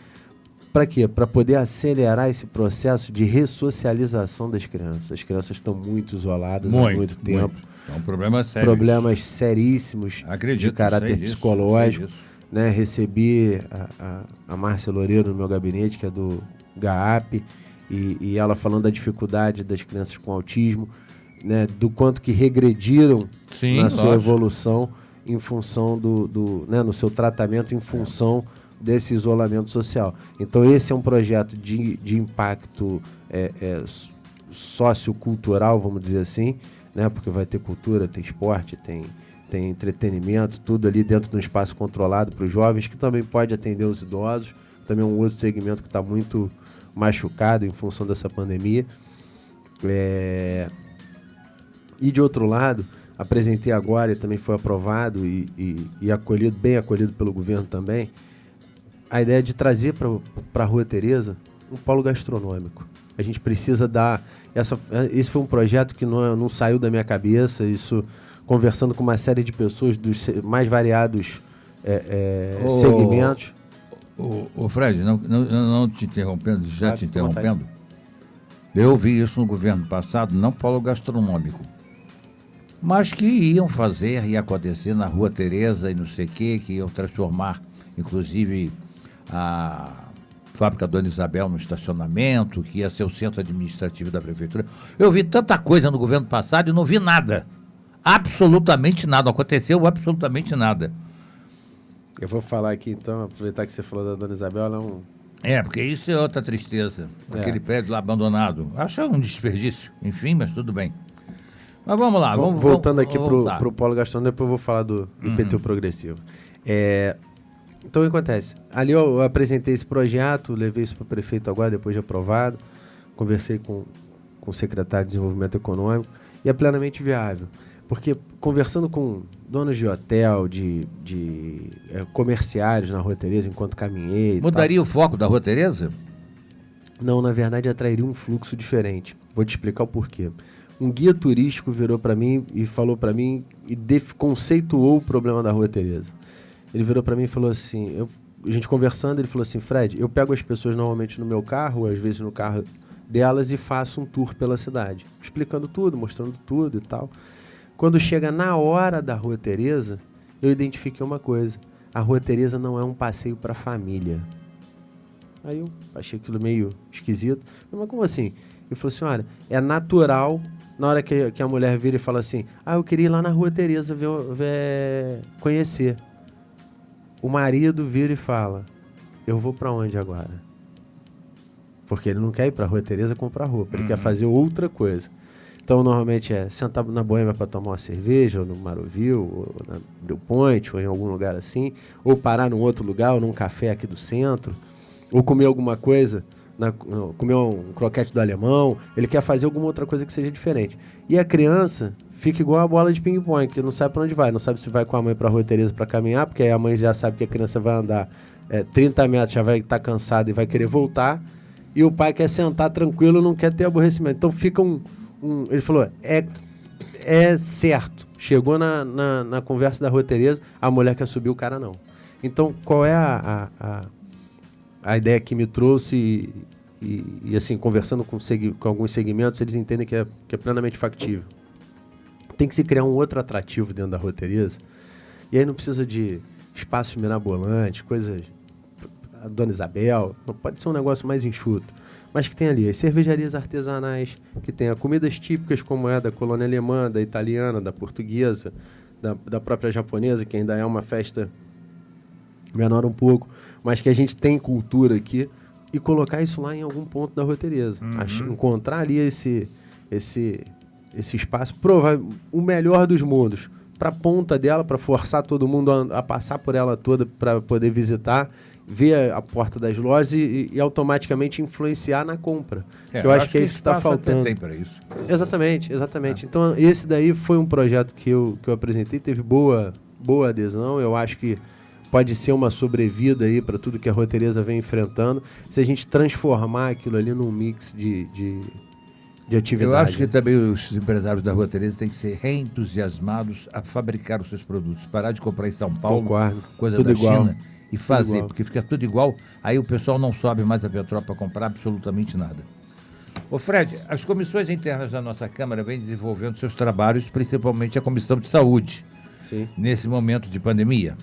Para quê? Para poder acelerar esse processo de ressocialização das crianças. As crianças estão muito isoladas há muito tempo. É um problema sério. Problemas seríssimos de caráter psicológico. Né? Recebi a Márcia Loureiro no meu gabinete, que é do GAAP, e ela falando da dificuldade das crianças com autismo, né? Do quanto que regrediram na sua evolução em função né? No seu tratamento em função desse isolamento social. Então esse é um projeto de impacto sociocultural, vamos dizer assim, né? Porque vai ter cultura, tem esporte, tem entretenimento, tudo ali dentro de um espaço controlado para os jovens, que também pode atender os idosos, também é um outro segmento que está muito machucado em função dessa pandemia. E de outro lado, apresentei agora e também foi aprovado e acolhido, bem acolhido pelo governo também, a ideia de trazer para a Rua Tereza um polo gastronômico. A gente precisa dar... Esse foi um projeto que não saiu da minha cabeça, isso conversando com uma série de pessoas dos mais variados segmentos. Fred, não te interrompendo, te interrompendo. Eu vi isso no governo passado, não polo gastronômico, mas que iam fazer e acontecer na Rua Tereza e não sei o que iam transformar, inclusive, a fábrica Dona Isabel no estacionamento, que ia ser o centro administrativo da prefeitura. Eu vi tanta coisa no governo passado e não vi nada. Absolutamente nada. Aconteceu absolutamente nada. Eu vou falar aqui, então, aproveitar que você falou da Dona Isabel, ela é um... Porque isso é outra tristeza. Aquele prédio lá abandonado. Acho um desperdício. Enfim, mas tudo bem. Mas vamos lá. Voltando aqui pro polo gastronômico, depois eu vou falar do IPTU progressivo. Então, o que acontece? Ali eu apresentei esse projeto, levei isso para o prefeito agora, depois de aprovado, conversei com o secretário de Desenvolvimento Econômico, e é plenamente viável. Porque conversando com donos de hotel, de comerciários na Rua Tereza, enquanto caminhei... Mudaria o foco da Rua Tereza? Não, na verdade atrairia um fluxo diferente. Vou te explicar o porquê. Um guia turístico virou para mim e falou para mim e conceituou o problema da Rua Tereza. Ele virou para mim e falou assim, a gente conversando, ele falou assim, Fred, eu pego as pessoas normalmente no meu carro, ou às vezes no carro delas, e faço um tour pela cidade, explicando tudo, mostrando tudo e tal. Quando chega na hora da Rua Tereza, eu identifiquei uma coisa, a Rua Tereza não é um passeio para família. Aí eu achei aquilo meio esquisito, mas como assim? Ele falou assim, olha, é natural, na hora que a mulher vira e fala assim, eu queria ir lá na Rua Tereza conhecer. O marido vira e fala, eu vou para onde agora? Porque ele não quer ir para a Rua Tereza comprar roupa, ele quer fazer outra coisa. Então, normalmente sentar na Boêmia para tomar uma cerveja, ou no Marovil, ou na Blue Point, ou em algum lugar assim, ou parar num outro lugar, ou num café aqui do centro, ou comer alguma coisa, comer um croquete do alemão, ele quer fazer alguma outra coisa que seja diferente. E a criança fica igual a bola de ping-pong, que não sabe para onde vai, não sabe se vai com a mãe para a Rua Tereza para caminhar, porque aí a mãe já sabe que a criança vai andar 30 metros, já vai estar cansada e vai querer voltar, e o pai quer sentar tranquilo, não quer ter aborrecimento. Então fica ele falou, é certo, chegou na conversa da Rua Tereza, a mulher quer subir, o cara não. Então, qual é a ideia que me trouxe e assim, conversando com alguns segmentos, eles entendem que é plenamente factível. Tem que se criar um outro atrativo dentro da Rua Tereza, e aí não precisa de espaços mirabolantes, coisas... A Dona Isabel, não pode ser um negócio mais enxuto, mas que tem ali as cervejarias artesanais, que tem comidas típicas como da colônia alemã, da italiana, da portuguesa, da própria japonesa, que ainda é uma festa menor um pouco, mas que a gente tem cultura aqui, e colocar isso lá em algum ponto da Rua Tereza. Encontrar ali esse espaço, provar o melhor dos mundos, para a ponta dela, para forçar todo mundo a passar por ela toda, para poder visitar, ver a porta das lojas e automaticamente influenciar na compra. Eu acho que é isso que está faltando. Tem para isso. Exatamente. Então, esse daí foi um projeto que eu apresentei, teve boa adesão. Eu acho que pode ser uma sobrevida aí para tudo que a Rua Tereza vem enfrentando, se a gente transformar aquilo ali num mix de atividade. Eu acho que também os empresários da Rua Tereza têm que ser reentusiasmados a fabricar os seus produtos, parar de comprar em São Paulo, concordo, coisa tudo da igual. China, e fazer, porque fica tudo igual, aí o pessoal não sobe mais a Petrópolis para comprar absolutamente nada. Ô Fred, as comissões internas da nossa Câmara vêm desenvolvendo seus trabalhos, principalmente a Comissão de Saúde, Sim. nesse momento de pandemia.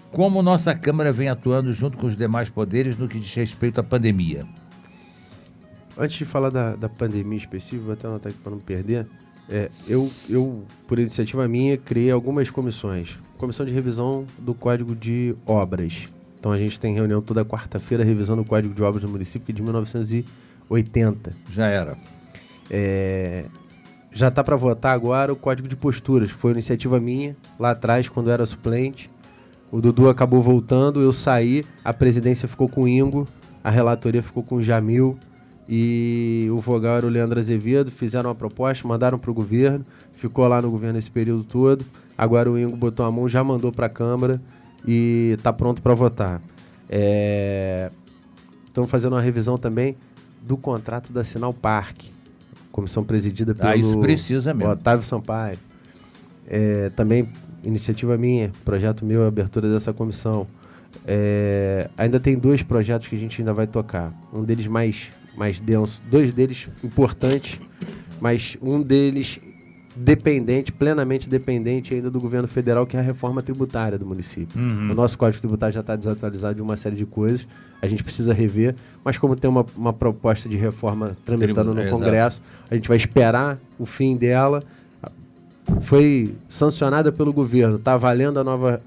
Como nossa Câmara vem atuando junto com os demais poderes no que diz respeito à pandemia? Antes de falar da pandemia específica, vou até anotar aqui para não perder, eu, por iniciativa minha, criei algumas comissões. Comissão de revisão do Código de Obras. Então a gente tem reunião toda quarta-feira revisando o Código de Obras do município, que é de 1980. Já era. Já está para votar agora o Código de Posturas, que foi uma iniciativa minha, lá atrás, quando eu era suplente. O Dudu acabou voltando, eu saí, a presidência ficou com o Ingo, a relatoria ficou com o Jamil e o vogal era o Leandro Azevedo. Fizeram uma proposta, mandaram para o governo, ficou lá no governo esse período todo. Agora o Ingo botou a mão, já mandou para a Câmara e está pronto para votar. Estamos fazendo uma revisão também do contrato da Sinal Parque, comissão presidida pelo isso precisa mesmo. Otávio Sampaio. Também iniciativa minha, projeto meu, a abertura dessa comissão. Ainda tem 2 projetos que a gente ainda vai tocar. Um deles mais denso, 2 deles importantes, mas um deles plenamente dependente ainda do governo federal, que é a reforma tributária do município. O nosso Código Tributário já está desatualizado de uma série de coisas, a gente precisa rever, mas como tem uma proposta de reforma tramitando no Congresso, a gente vai esperar o fim dela. Foi sancionada pelo governo, está valendo a nova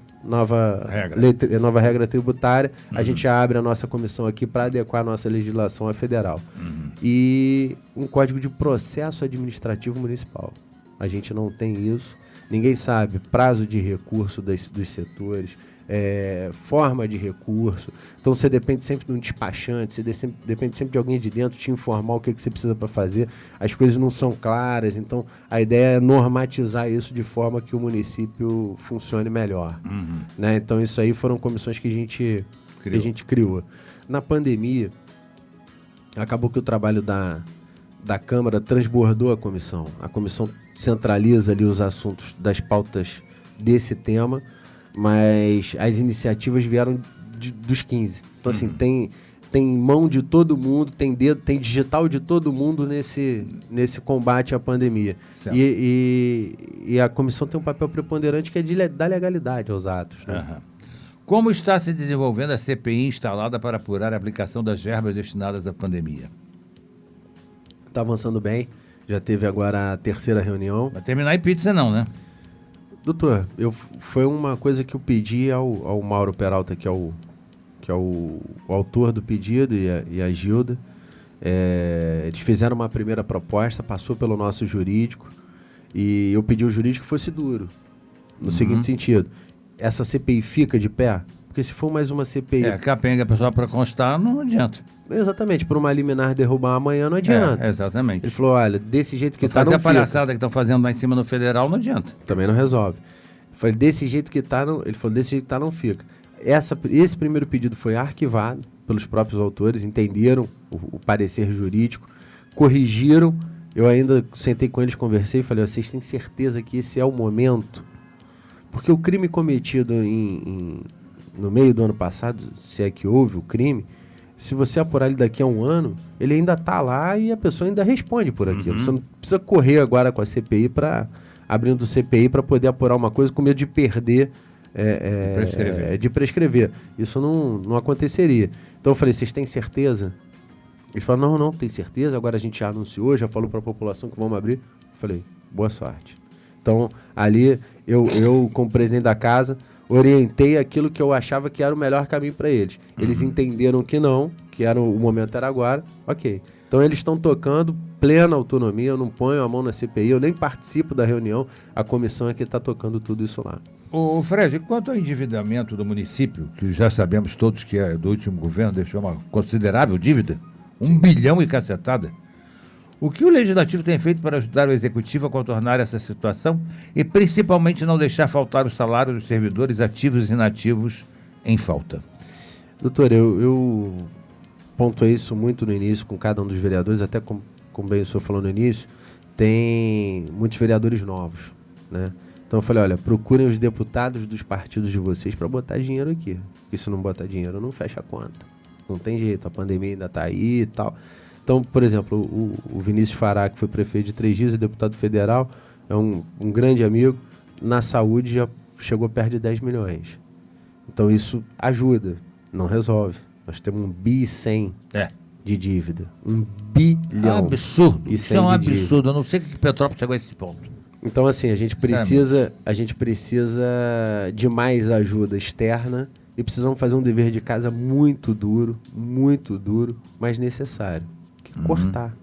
regra tributária, a gente já abre a nossa comissão aqui para adequar a nossa legislação à federal. E um Código de Processo Administrativo Municipal. A gente não tem isso, ninguém sabe prazo de recurso dos setores, forma de recurso. Então você depende sempre de um despachante, você depende sempre de alguém de dentro te informar o que você precisa para fazer. As coisas não são claras, então a ideia é normatizar isso de forma que o município funcione melhor. Né? Então isso aí foram comissões que a gente criou. Na pandemia, acabou que o trabalho da Câmara transbordou a comissão. A comissão centraliza ali os assuntos das pautas desse tema, mas as iniciativas vieram dos 15. Então, assim, tem mão de todo mundo, tem dedo, tem digital de todo mundo nesse combate à pandemia. E a comissão tem um papel preponderante que é de dar legalidade aos atos. Né? Como está se desenvolvendo a CPI instalada para apurar a aplicação das verbas destinadas à pandemia? Está avançando bem. Já teve agora a 3ª reunião. Vai terminar em pizza não, né? Doutor, foi uma coisa que eu pedi ao Mauro Peralta, que é o autor do pedido, e a Gilda. Eles fizeram uma primeira proposta, passou pelo nosso jurídico, e eu pedi ao jurídico que fosse duro, no seguinte sentido: essa CPI fica de pé? Porque se for mais uma CPI... capenga pessoal para constar, não adianta. Exatamente, por uma liminar derrubar amanhã não adianta. Exatamente. Ele falou, olha, desse jeito que tá, não fica. Fazer a palhaçada fica. que estão fazendo lá em cima no federal não adianta. Também não resolve. Eu falei, desse jeito que tá, não... Ele falou, desse jeito que tá, não fica. Esse primeiro pedido foi arquivado pelos próprios autores, entenderam o parecer jurídico, corrigiram. Eu ainda sentei com eles, conversei e falei, vocês têm certeza que esse é o momento? Porque o crime cometido no meio do ano passado, se é que houve o crime, se você apurar ele daqui a um ano, ele ainda está lá e a pessoa ainda responde por aquilo. Você não precisa correr agora com a CPI abrindo o CPI para poder apurar uma coisa com medo de perder, de prescrever. Isso não aconteceria. Então eu falei, vocês têm certeza? Eles falaram, não, tem certeza, agora a gente já anunciou, já falou para a população que vamos abrir. Eu falei, boa sorte. Então ali, eu como presidente da casa, orientei aquilo que eu achava que era o melhor caminho para eles. Eles entenderam que não, que o momento era agora, ok. Então eles estão tocando plena autonomia, eu não ponho a mão na CPI, eu nem participo da reunião, a comissão é que está tocando tudo isso lá. Ô Fred, quanto ao endividamento do município, que já sabemos todos que do último governo deixou uma considerável dívida, 1 bilhão e cacetada, o que o Legislativo tem feito para ajudar o Executivo a contornar essa situação e principalmente não deixar faltar o salário dos servidores ativos e inativos em falta? Doutor, eu pontuei isso muito no início com cada um dos vereadores, até como bem o senhor falou no início, tem muitos vereadores novos, né? Então eu falei, olha, procurem os deputados dos partidos de vocês para botar dinheiro aqui, porque se não botar dinheiro não fecha a conta, não tem jeito, a pandemia ainda está aí e tal. Então, por exemplo, o Vinícius Fará, que foi prefeito de 3 dias, é deputado federal, é um grande amigo, na saúde já chegou perto de 10 milhões. Então isso ajuda, não resolve. Nós temos 1,1 bilhão de dívida. 1 bilhão. É um absurdo. Isso é um absurdo. Eu não sei que Petrópolis chegou a esse ponto. Então, assim, a gente precisa de mais ajuda externa e precisamos fazer um dever de casa muito duro, mas necessário. Cortar.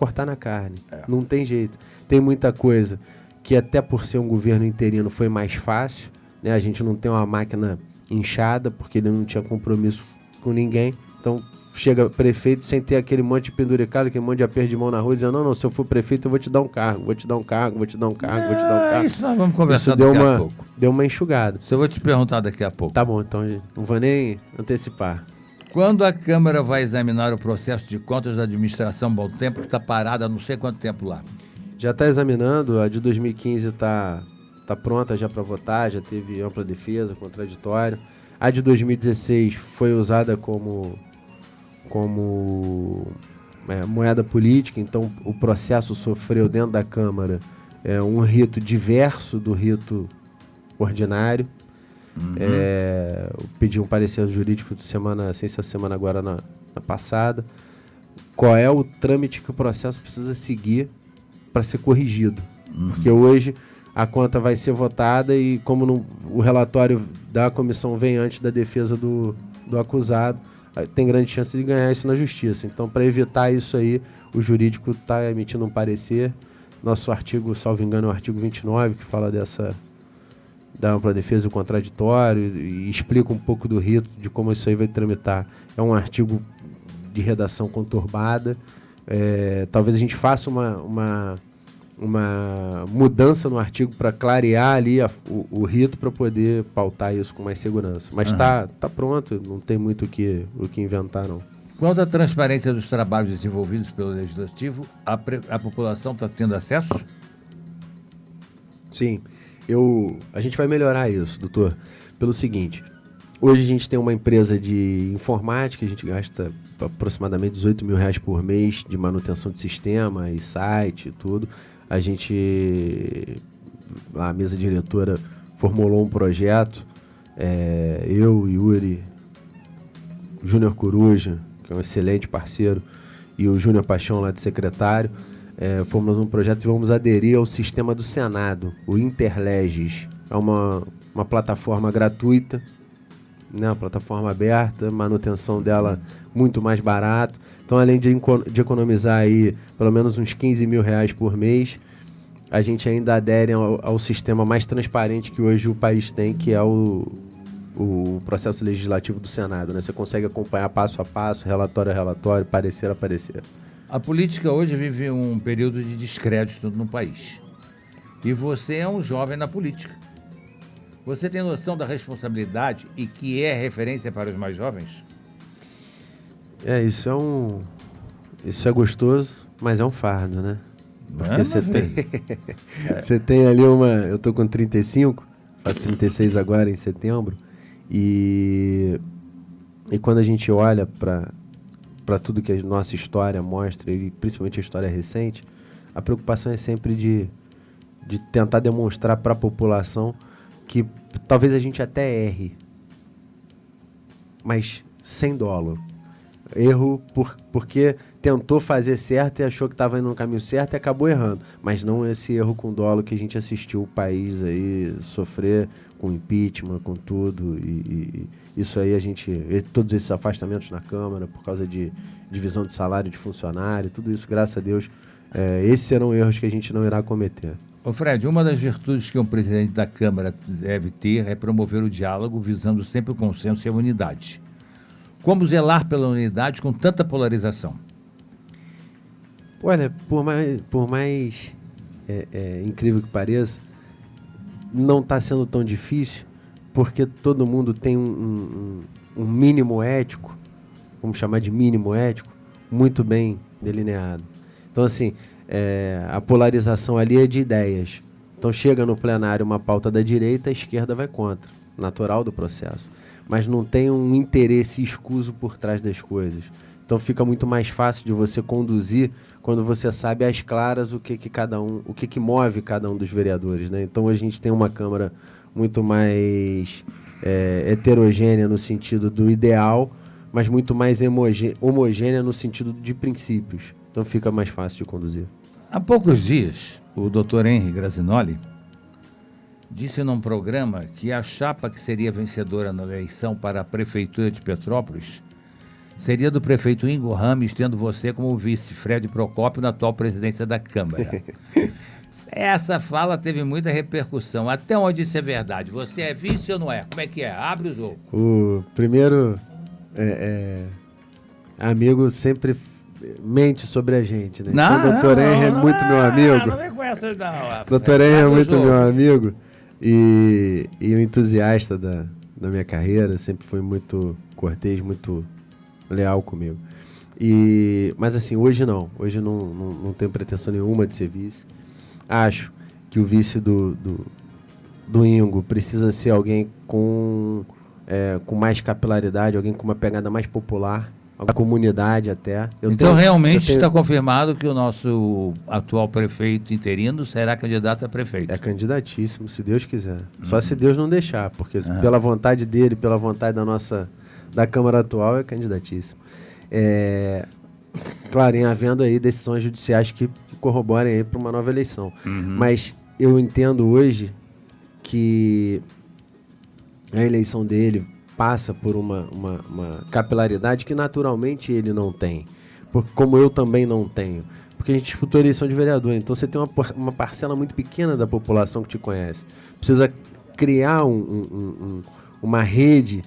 cortar na carne. Não tem jeito. Tem muita coisa que até por ser um governo interino foi mais fácil, né? A gente não tem uma máquina inchada, porque ele não tinha compromisso com ninguém. Então, chega prefeito sem ter aquele monte de penduricado, aquele monte de aperto de mão na rua, dizendo, não, se eu for prefeito eu vou te dar um cargo, vou te dar um cargo, vou te dar um cargo, vou te dar um cargo. Isso nós vamos conversar Isso daqui a pouco. Deu uma enxugada. Isso eu vou te perguntar daqui a pouco. Tá bom, então não vou nem antecipar. Quando a Câmara vai examinar o processo de contas da administração Bom Tempo, que está parada há não sei quanto tempo lá? Já está examinando, a de 2015 está pronta já para votar, já teve ampla defesa, contraditório. A de 2016 foi usada como moeda política, então o processo sofreu dentro da Câmara um rito diverso do rito ordinário. Eu pedi um parecer jurídico essa semana agora na passada. Qual é o trâmite que o processo precisa seguir para ser corrigido? Porque hoje a conta vai ser votada e como o relatório da comissão vem antes da defesa do acusado, tem grande chance de ganhar isso na justiça. Então, para evitar isso aí, o jurídico está emitindo um parecer. Nosso artigo, salvo engano, é o artigo 29, que fala da ampla defesa do contraditório e explica um pouco do rito, de como isso aí vai tramitar. É um artigo de redação conturbada. Talvez a gente faça uma mudança no artigo para clarear ali o rito para poder pautar isso com mais segurança. Mas tá pronto, não tem muito o que inventar, não. Quanto à transparência dos trabalhos desenvolvidos pelo Legislativo, a população está tendo acesso? Sim. A gente vai melhorar isso, doutor, pelo seguinte. Hoje a gente tem uma empresa de informática, a gente gasta aproximadamente R$18 mil por mês de manutenção de sistema e site e tudo. A mesa diretora formulou um projeto, eu, Yuri, Júnior Coruja, que é um excelente parceiro, e o Júnior Paixão lá de secretário, fomos um projeto e vamos aderir ao sistema do Senado, o Interlegis. É uma plataforma gratuita, né, uma plataforma aberta, manutenção dela muito mais barato. Então, além de economizar aí pelo menos uns R$15 mil por mês, a gente ainda adere ao sistema mais transparente que hoje o país tem, que é o processo legislativo do Senado, né? Você consegue acompanhar passo a passo, relatório a relatório, parecer a parecer. A política hoje vive um período de descrédito no país. E você é um jovem na política. Você tem noção da responsabilidade e que é referência para os mais jovens? Isso é gostoso, mas é um fardo, né? Porque você tem ali eu tô com 35, faço 36 agora em setembro, e quando a gente olha para tudo que a nossa história mostra, e principalmente a história recente, a preocupação é sempre de tentar demonstrar para a população que talvez a gente até erre, mas sem dolo. Erro porque tentou fazer certo e achou que estava indo no caminho certo e acabou errando. Mas não esse erro com dolo que a gente assistiu o país aí sofrer com impeachment, com tudo. E isso aí todos esses afastamentos na Câmara por causa de divisão de salário de funcionário, tudo isso, graças a Deus, esses serão erros que a gente não irá cometer. Ô Fred, uma das virtudes que um presidente da Câmara deve ter é promover o diálogo visando sempre o consenso e a unidade. Como zelar pela unidade com tanta polarização? Olha, por mais incrível que pareça, não está sendo tão difícil, porque todo mundo tem um mínimo ético, vamos chamar de mínimo ético, muito bem delineado. Então, assim, a polarização ali é de ideias. Então, chega no plenário uma pauta da direita, a esquerda vai contra, natural do processo. Mas não tem um interesse escuso por trás das coisas. Então fica muito mais fácil de você conduzir quando você sabe às claras o que move cada um dos vereadores, né? Então a gente tem uma Câmara muito mais heterogênea no sentido do ideal, mas muito mais homogênea no sentido de princípios. Então fica mais fácil de conduzir. Há poucos dias, o Dr. Henry Grazinoli disse num programa que a chapa que seria vencedora na eleição para a Prefeitura de Petrópolis seria do prefeito Ingo Rames, tendo você como vice, Fred Procópio, na atual presidência da Câmara. Essa fala teve muita repercussão. Até onde isso é verdade? Você é vice ou não é? Como é que é? Abre o jogo. O primeiro amigo sempre mente sobre a gente, né? Não, então, o Dr. Henry é muito meu amigo. Não vem com essa, não. Dr. Henry é muito meu amigo e um entusiasta da minha carreira, sempre foi muito cortês, muito leal comigo. Mas assim, hoje não tenho pretensão nenhuma de ser vice. Acho que o vice do Ingo precisa ser alguém com mais capilaridade, alguém com uma pegada mais popular, da comunidade até. Realmente está confirmado que o nosso atual prefeito interino será candidato a prefeito. É candidatíssimo, se Deus quiser. Só se Deus não deixar, porque pela vontade dele, pela vontade da Câmara atual, é candidatíssimo. Claro, em havendo aí decisões judiciais que corroborem aí para uma nova eleição. Mas eu entendo hoje que a eleição dele passa por uma capilaridade que naturalmente ele não tem, como eu também não tenho, porque a gente disputou a eleição de vereador, então você tem uma parcela muito pequena da população que te conhece. Precisa criar uma rede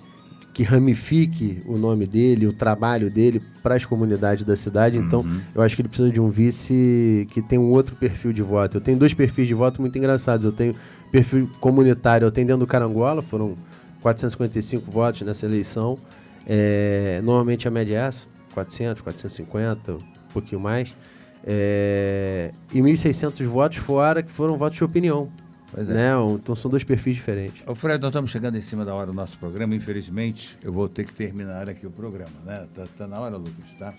que ramifique o nome dele, o trabalho dele para as comunidades da cidade. Então eu acho que ele precisa de um vice que tem um outro perfil de voto. Eu tenho 2 perfis de voto muito engraçados. Eu tenho perfil comunitário, eu tenho dentro do Carangola, foram 455 votos nessa eleição. Normalmente a média é essa, 400, 450, um pouquinho mais. E 1.600 votos fora, que foram votos de opinião. Pois é. Né? Então são 2 perfis diferentes. Ô Fred, nós estamos chegando em cima da hora do nosso programa. Infelizmente, eu vou ter que terminar aqui o programa, né? Tá na hora, Lucas, tá?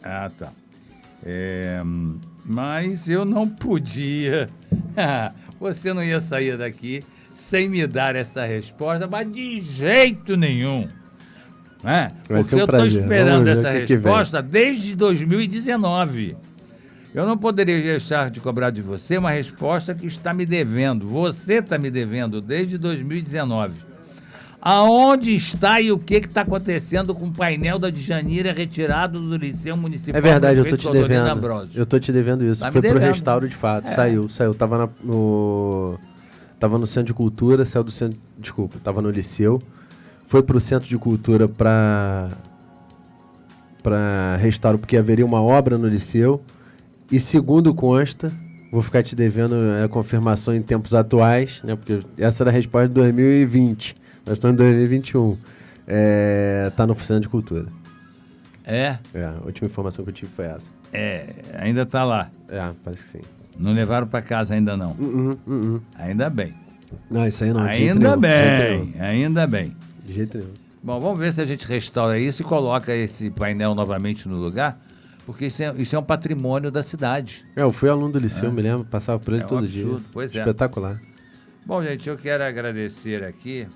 Ah, tá. Mas eu não podia. Você não ia sair daqui sem me dar essa resposta, mas de jeito nenhum. Né? Porque eu estou esperando essa resposta desde 2019. Eu não poderia deixar de cobrar de você uma resposta que está me devendo. Você está me devendo desde 2019. Aonde está e o que está acontecendo com o painel da Djanira retirado do Liceu Municipal? É verdade, eu estou te devendo. Eu estou te devendo isso. Foi pro restauro de fato. Saiu. Tava no Centro de Cultura, saiu do Centro... Desculpa, tava no Liceu. Foi pro Centro de Cultura para restauro, porque haveria uma obra no Liceu. E segundo consta, vou ficar te devendo a confirmação em tempos atuais, né? Porque essa era a resposta de 2020. Nós estamos em 2021. Tá no Centro de Cultura. A última informação que eu tive foi essa. Ainda tá lá. Parece que sim. Não levaram para casa ainda não. Ainda bem. Não, isso aí não. Ainda bem. De jeito nenhum. Bom, vamos ver se a gente restaura isso e coloca esse painel novamente no lugar, porque isso é um patrimônio da cidade. Eu fui aluno do Liceu, me lembro, passava por ele todo dia. Pois espetacular. Bom, gente, eu quero agradecer aqui,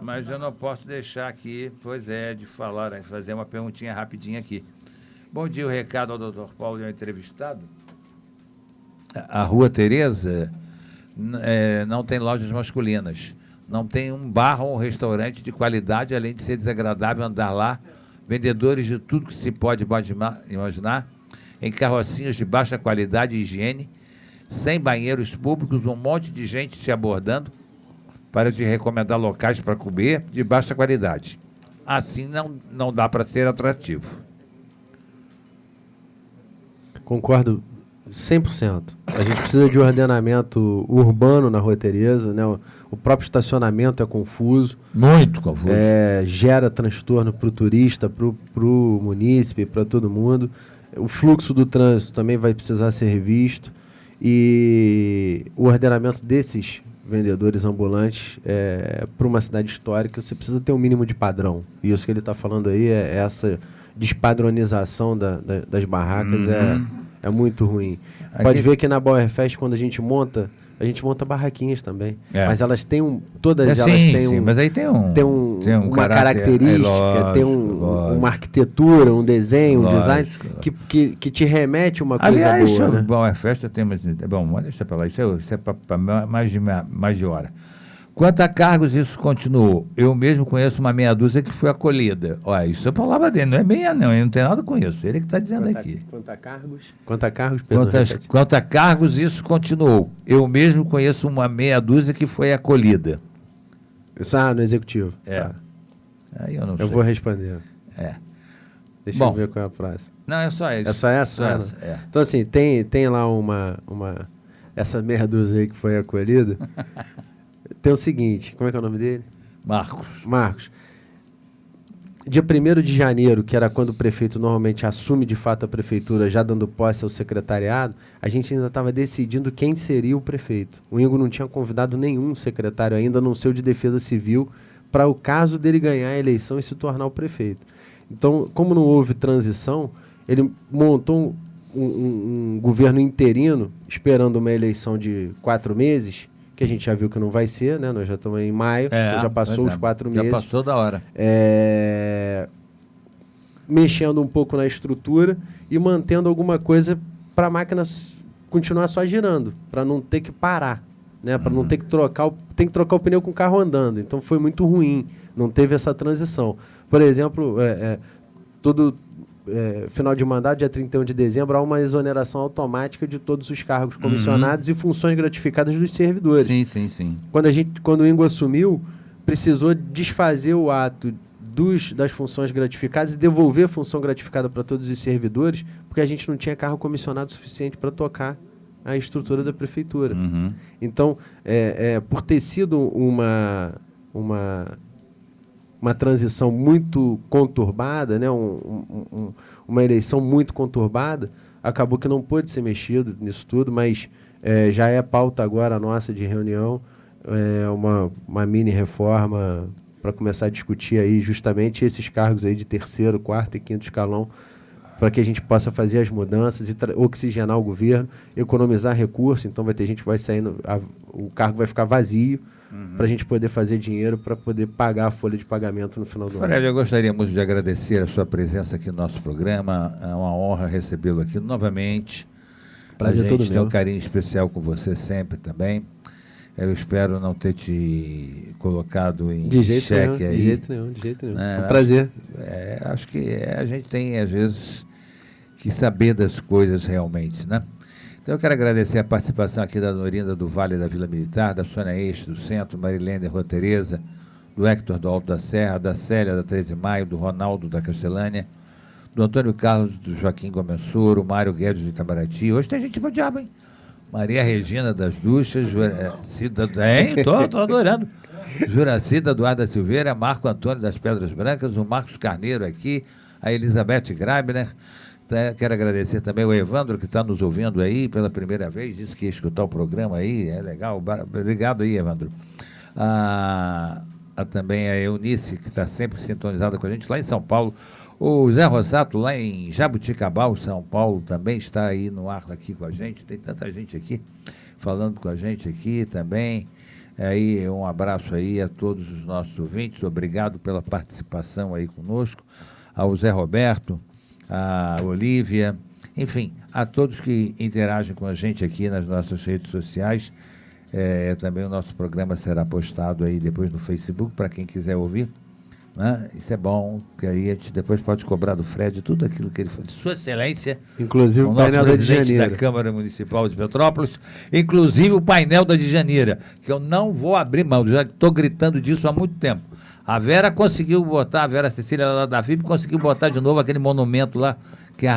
mas eu não posso deixar aqui, de fazer uma perguntinha rapidinha aqui. Bom dia, o recado ao Dr. Paulo e ao entrevistado. A Rua Tereza não tem lojas masculinas, não tem um bar ou um restaurante de qualidade, além de ser desagradável andar lá, vendedores de tudo que se pode imaginar, em carrocinhas de baixa qualidade e higiene, sem banheiros públicos, um monte de gente te abordando para te recomendar locais para comer de baixa qualidade. Assim não dá para ser atrativo. Concordo 100%. A gente precisa de ordenamento urbano na Rua Tereza, né? O próprio estacionamento é confuso. Muito confuso. Gera transtorno para o turista, para o munícipe, para todo mundo. O fluxo do trânsito também vai precisar ser revisto. E o ordenamento desses vendedores ambulantes para uma cidade histórica, você precisa ter um mínimo de padrão. E isso que ele está falando aí essa despadronização das barracas é muito ruim. Pode ver que na Bauerfest, quando a gente monta barraquinhas também. Mas elas têm todas elas têm mas aí tem uma característica, tem uma arquitetura, um desenho, um design que te remete a uma coisa boa, né? Bauerfest tem, bom, deixa para lá, isso é para mais de hora. Quanto a cargos, isso continuou. Eu mesmo conheço uma meia dúzia que foi acolhida. Olha, isso é palavra dele, não é meia não, ele não tem nada com isso. Ele que está dizendo aqui. Quanto a cargos, Quanto a cargos, isso continuou. Eu mesmo conheço uma meia dúzia que foi acolhida. Isso no executivo. Tá. Aí eu não sei. Eu vou responder. Deixa eu ver qual é a próxima. Não, é só isso. É só essa? Só essa. Então, assim, tem lá essa meia dúzia aí que foi acolhida. Tem o seguinte, como é que é o nome dele? Marcos. Dia 1º de janeiro, que era quando o prefeito normalmente assume de fato a prefeitura, já dando posse ao secretariado, a gente ainda estava decidindo quem seria o prefeito. O Ingo não tinha convidado nenhum secretário ainda, a não ser o de Defesa Civil, para o caso dele ganhar a eleição e se tornar o prefeito. Então, como não houve transição, ele montou um governo interino, esperando uma eleição de 4 meses, que a gente já viu que não vai ser, né? Nós já estamos em maio, então já passou os 4 meses. Já passou da hora. Mexendo um pouco na estrutura e mantendo alguma coisa para a máquina continuar só girando, para não ter que parar, né? Para não ter que trocar o pneu com o carro andando. Então foi muito ruim, não teve essa transição. Por exemplo, final de mandato, dia 31 de dezembro, há uma exoneração automática de todos os cargos comissionados e funções gratificadas dos servidores. Sim. Quando o Ingo assumiu, precisou desfazer o ato das funções gratificadas e devolver a função gratificada para todos os servidores, porque a gente não tinha carro comissionado suficiente para tocar a estrutura da prefeitura. Então, por ter sido uma transição muito conturbada, né? Uma eleição muito conturbada, acabou que não pôde ser mexido nisso tudo, mas já é pauta agora nossa de reunião, uma mini reforma para começar a discutir aí justamente esses cargos aí de 3º, 4º e 5º escalão, para que a gente possa fazer as mudanças e oxigenar o governo, economizar recursos. Então vai ter gente que vai saindo, o cargo vai ficar vazio, para a gente poder fazer dinheiro, para poder pagar a folha de pagamento no final do ano. Eu gostaria muito de agradecer a sua presença aqui no nosso programa. É uma honra recebê-lo aqui novamente. Prazer todo meu. A gente tem um carinho especial com você sempre também. Eu espero não ter te colocado em xeque aí. De jeito nenhum. É um prazer. Acho que a gente tem, às vezes, que saber das coisas realmente, né? Então eu quero agradecer a participação aqui da Norinda do Vale da Vila Militar, da Sônia Eixo do Centro, Marilene Rua Tereza, do Hector do Alto da Serra, da Célia da 13 de Maio, do Ronaldo da Castelânia, do Antônio Carlos do Joaquim Gomensoro, Mário Guedes do Itamaraty. Hoje tem gente pro diabo, hein? Maria Regina das Duchas, tô adorando. Juracida Eduarda Silveira, Marco Antônio das Pedras Brancas, o Marcos Carneiro aqui, a Elizabeth Grabner. Quero agradecer também o Evandro, que está nos ouvindo aí pela primeira vez, disse que ia escutar o programa aí, é legal. Obrigado aí, Evandro. Também a Eunice, que está sempre sintonizada com a gente lá em São Paulo. O Zé Rossato, lá em Jabuticabal, São Paulo, também está aí no ar aqui com a gente. Tem tanta gente aqui falando com a gente aqui também. Aí, um abraço aí a todos os nossos ouvintes. Obrigado pela participação aí conosco. Ao Zé Roberto, a Olívia, enfim, a todos que interagem com a gente aqui nas nossas redes sociais. Também o nosso programa será postado aí depois no Facebook, para quem quiser ouvir. Né? Isso é bom, porque aí a gente depois pode cobrar do Fred tudo aquilo que ele falou. De Sua Excelência, inclusive o painel da Djaneira da Câmara Municipal de Petrópolis, inclusive o painel da Djaneira, que eu não vou abrir mão, já estou gritando disso há muito tempo. A Vera conseguiu botar, a Vera Cecília lá da FIP, conseguiu botar de novo aquele monumento lá, que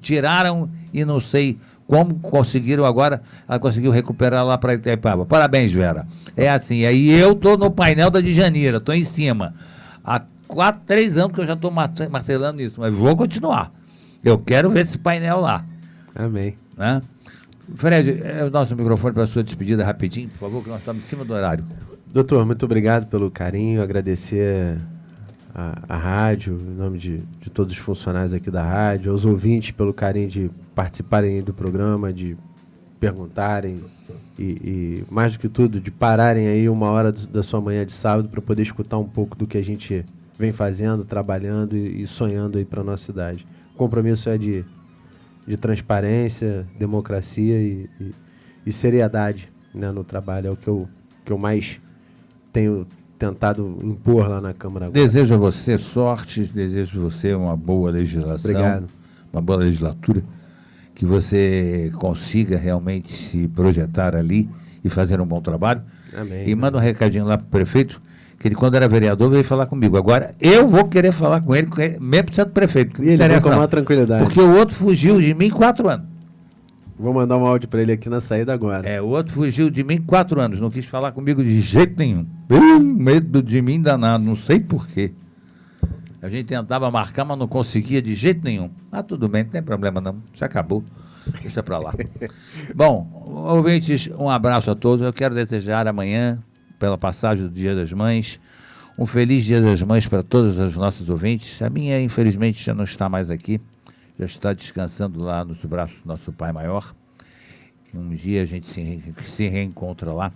tiraram e não sei como conseguiram agora, ela conseguiu recuperar lá para Itaipava. Parabéns, Vera. É assim, aí eu estou no painel da Djaneira, estou em cima. Há 3 anos que eu já estou martelando isso, mas vou continuar. Eu quero ver esse painel lá. Amém. Né? Fred, o nosso microfone para a sua despedida rapidinho, por favor, que nós estamos em cima do horário. Doutor, muito obrigado pelo carinho, agradecer a rádio, em nome de todos os funcionários aqui da rádio, aos ouvintes pelo carinho de participarem do programa, de perguntarem e mais do que tudo, de pararem aí 1 hora da sua manhã de sábado para poder escutar um pouco do que a gente vem fazendo, trabalhando e sonhando aí para a nossa cidade. O compromisso é de transparência, democracia e seriedade, né, no trabalho, é o que eu que eu mais tenho tentado impor lá na Câmara agora. Desejo a você sorte, desejo a você uma boa legislação. Obrigado. Uma boa legislatura, que você consiga realmente se projetar ali e fazer um bom trabalho. Amém. E manda um recadinho lá pro prefeito, que ele, quando era vereador, veio falar comigo. Agora, eu vou querer falar com ele, mesmo sendo prefeito. E ele vai com maior tranquilidade. Porque o outro fugiu de mim 4 anos. Vou mandar um áudio para ele aqui na saída agora. O outro fugiu de mim 4 anos, não quis falar comigo de jeito nenhum. Medo de mim danado, não sei porquê. A gente tentava marcar, mas não conseguia de jeito nenhum. Ah, tudo bem, não tem problema não, já acabou. Deixa pra lá. Bom, ouvintes, um abraço a todos. Eu quero desejar amanhã, pela passagem do Dia das Mães, um feliz Dia das Mães para todos os nossos ouvintes. A minha, infelizmente, já não está mais aqui. Já está descansando lá nos braços do nosso Pai Maior. Um dia a gente se reencontra lá,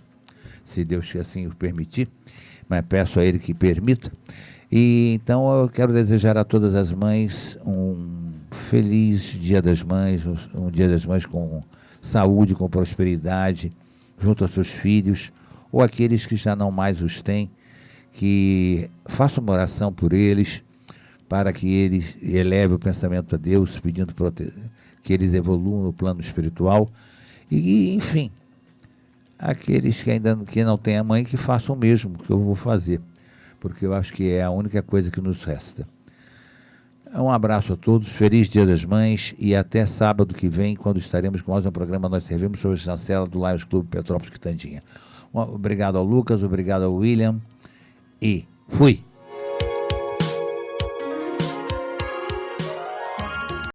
se Deus assim o permitir. Mas peço a Ele que permita. E então eu quero desejar a todas as mães um feliz Dia das Mães, um Dia das Mães com saúde, com prosperidade, junto aos seus filhos, ou aqueles que já não mais os têm, que façam uma oração por eles, para que eles elevem o pensamento a Deus, pedindo que eles evoluam no plano espiritual, e enfim, aqueles que ainda não têm a mãe, que façam o mesmo que eu vou fazer, porque eu acho que é a única coisa que nos resta. Um abraço a todos, feliz Dia das Mães e até sábado que vem, quando estaremos com mais um programa Nós Servimos, sobre a chancela do Lions Clube Petrópolis Quitandinha. Obrigado ao Lucas, obrigado ao William e fui!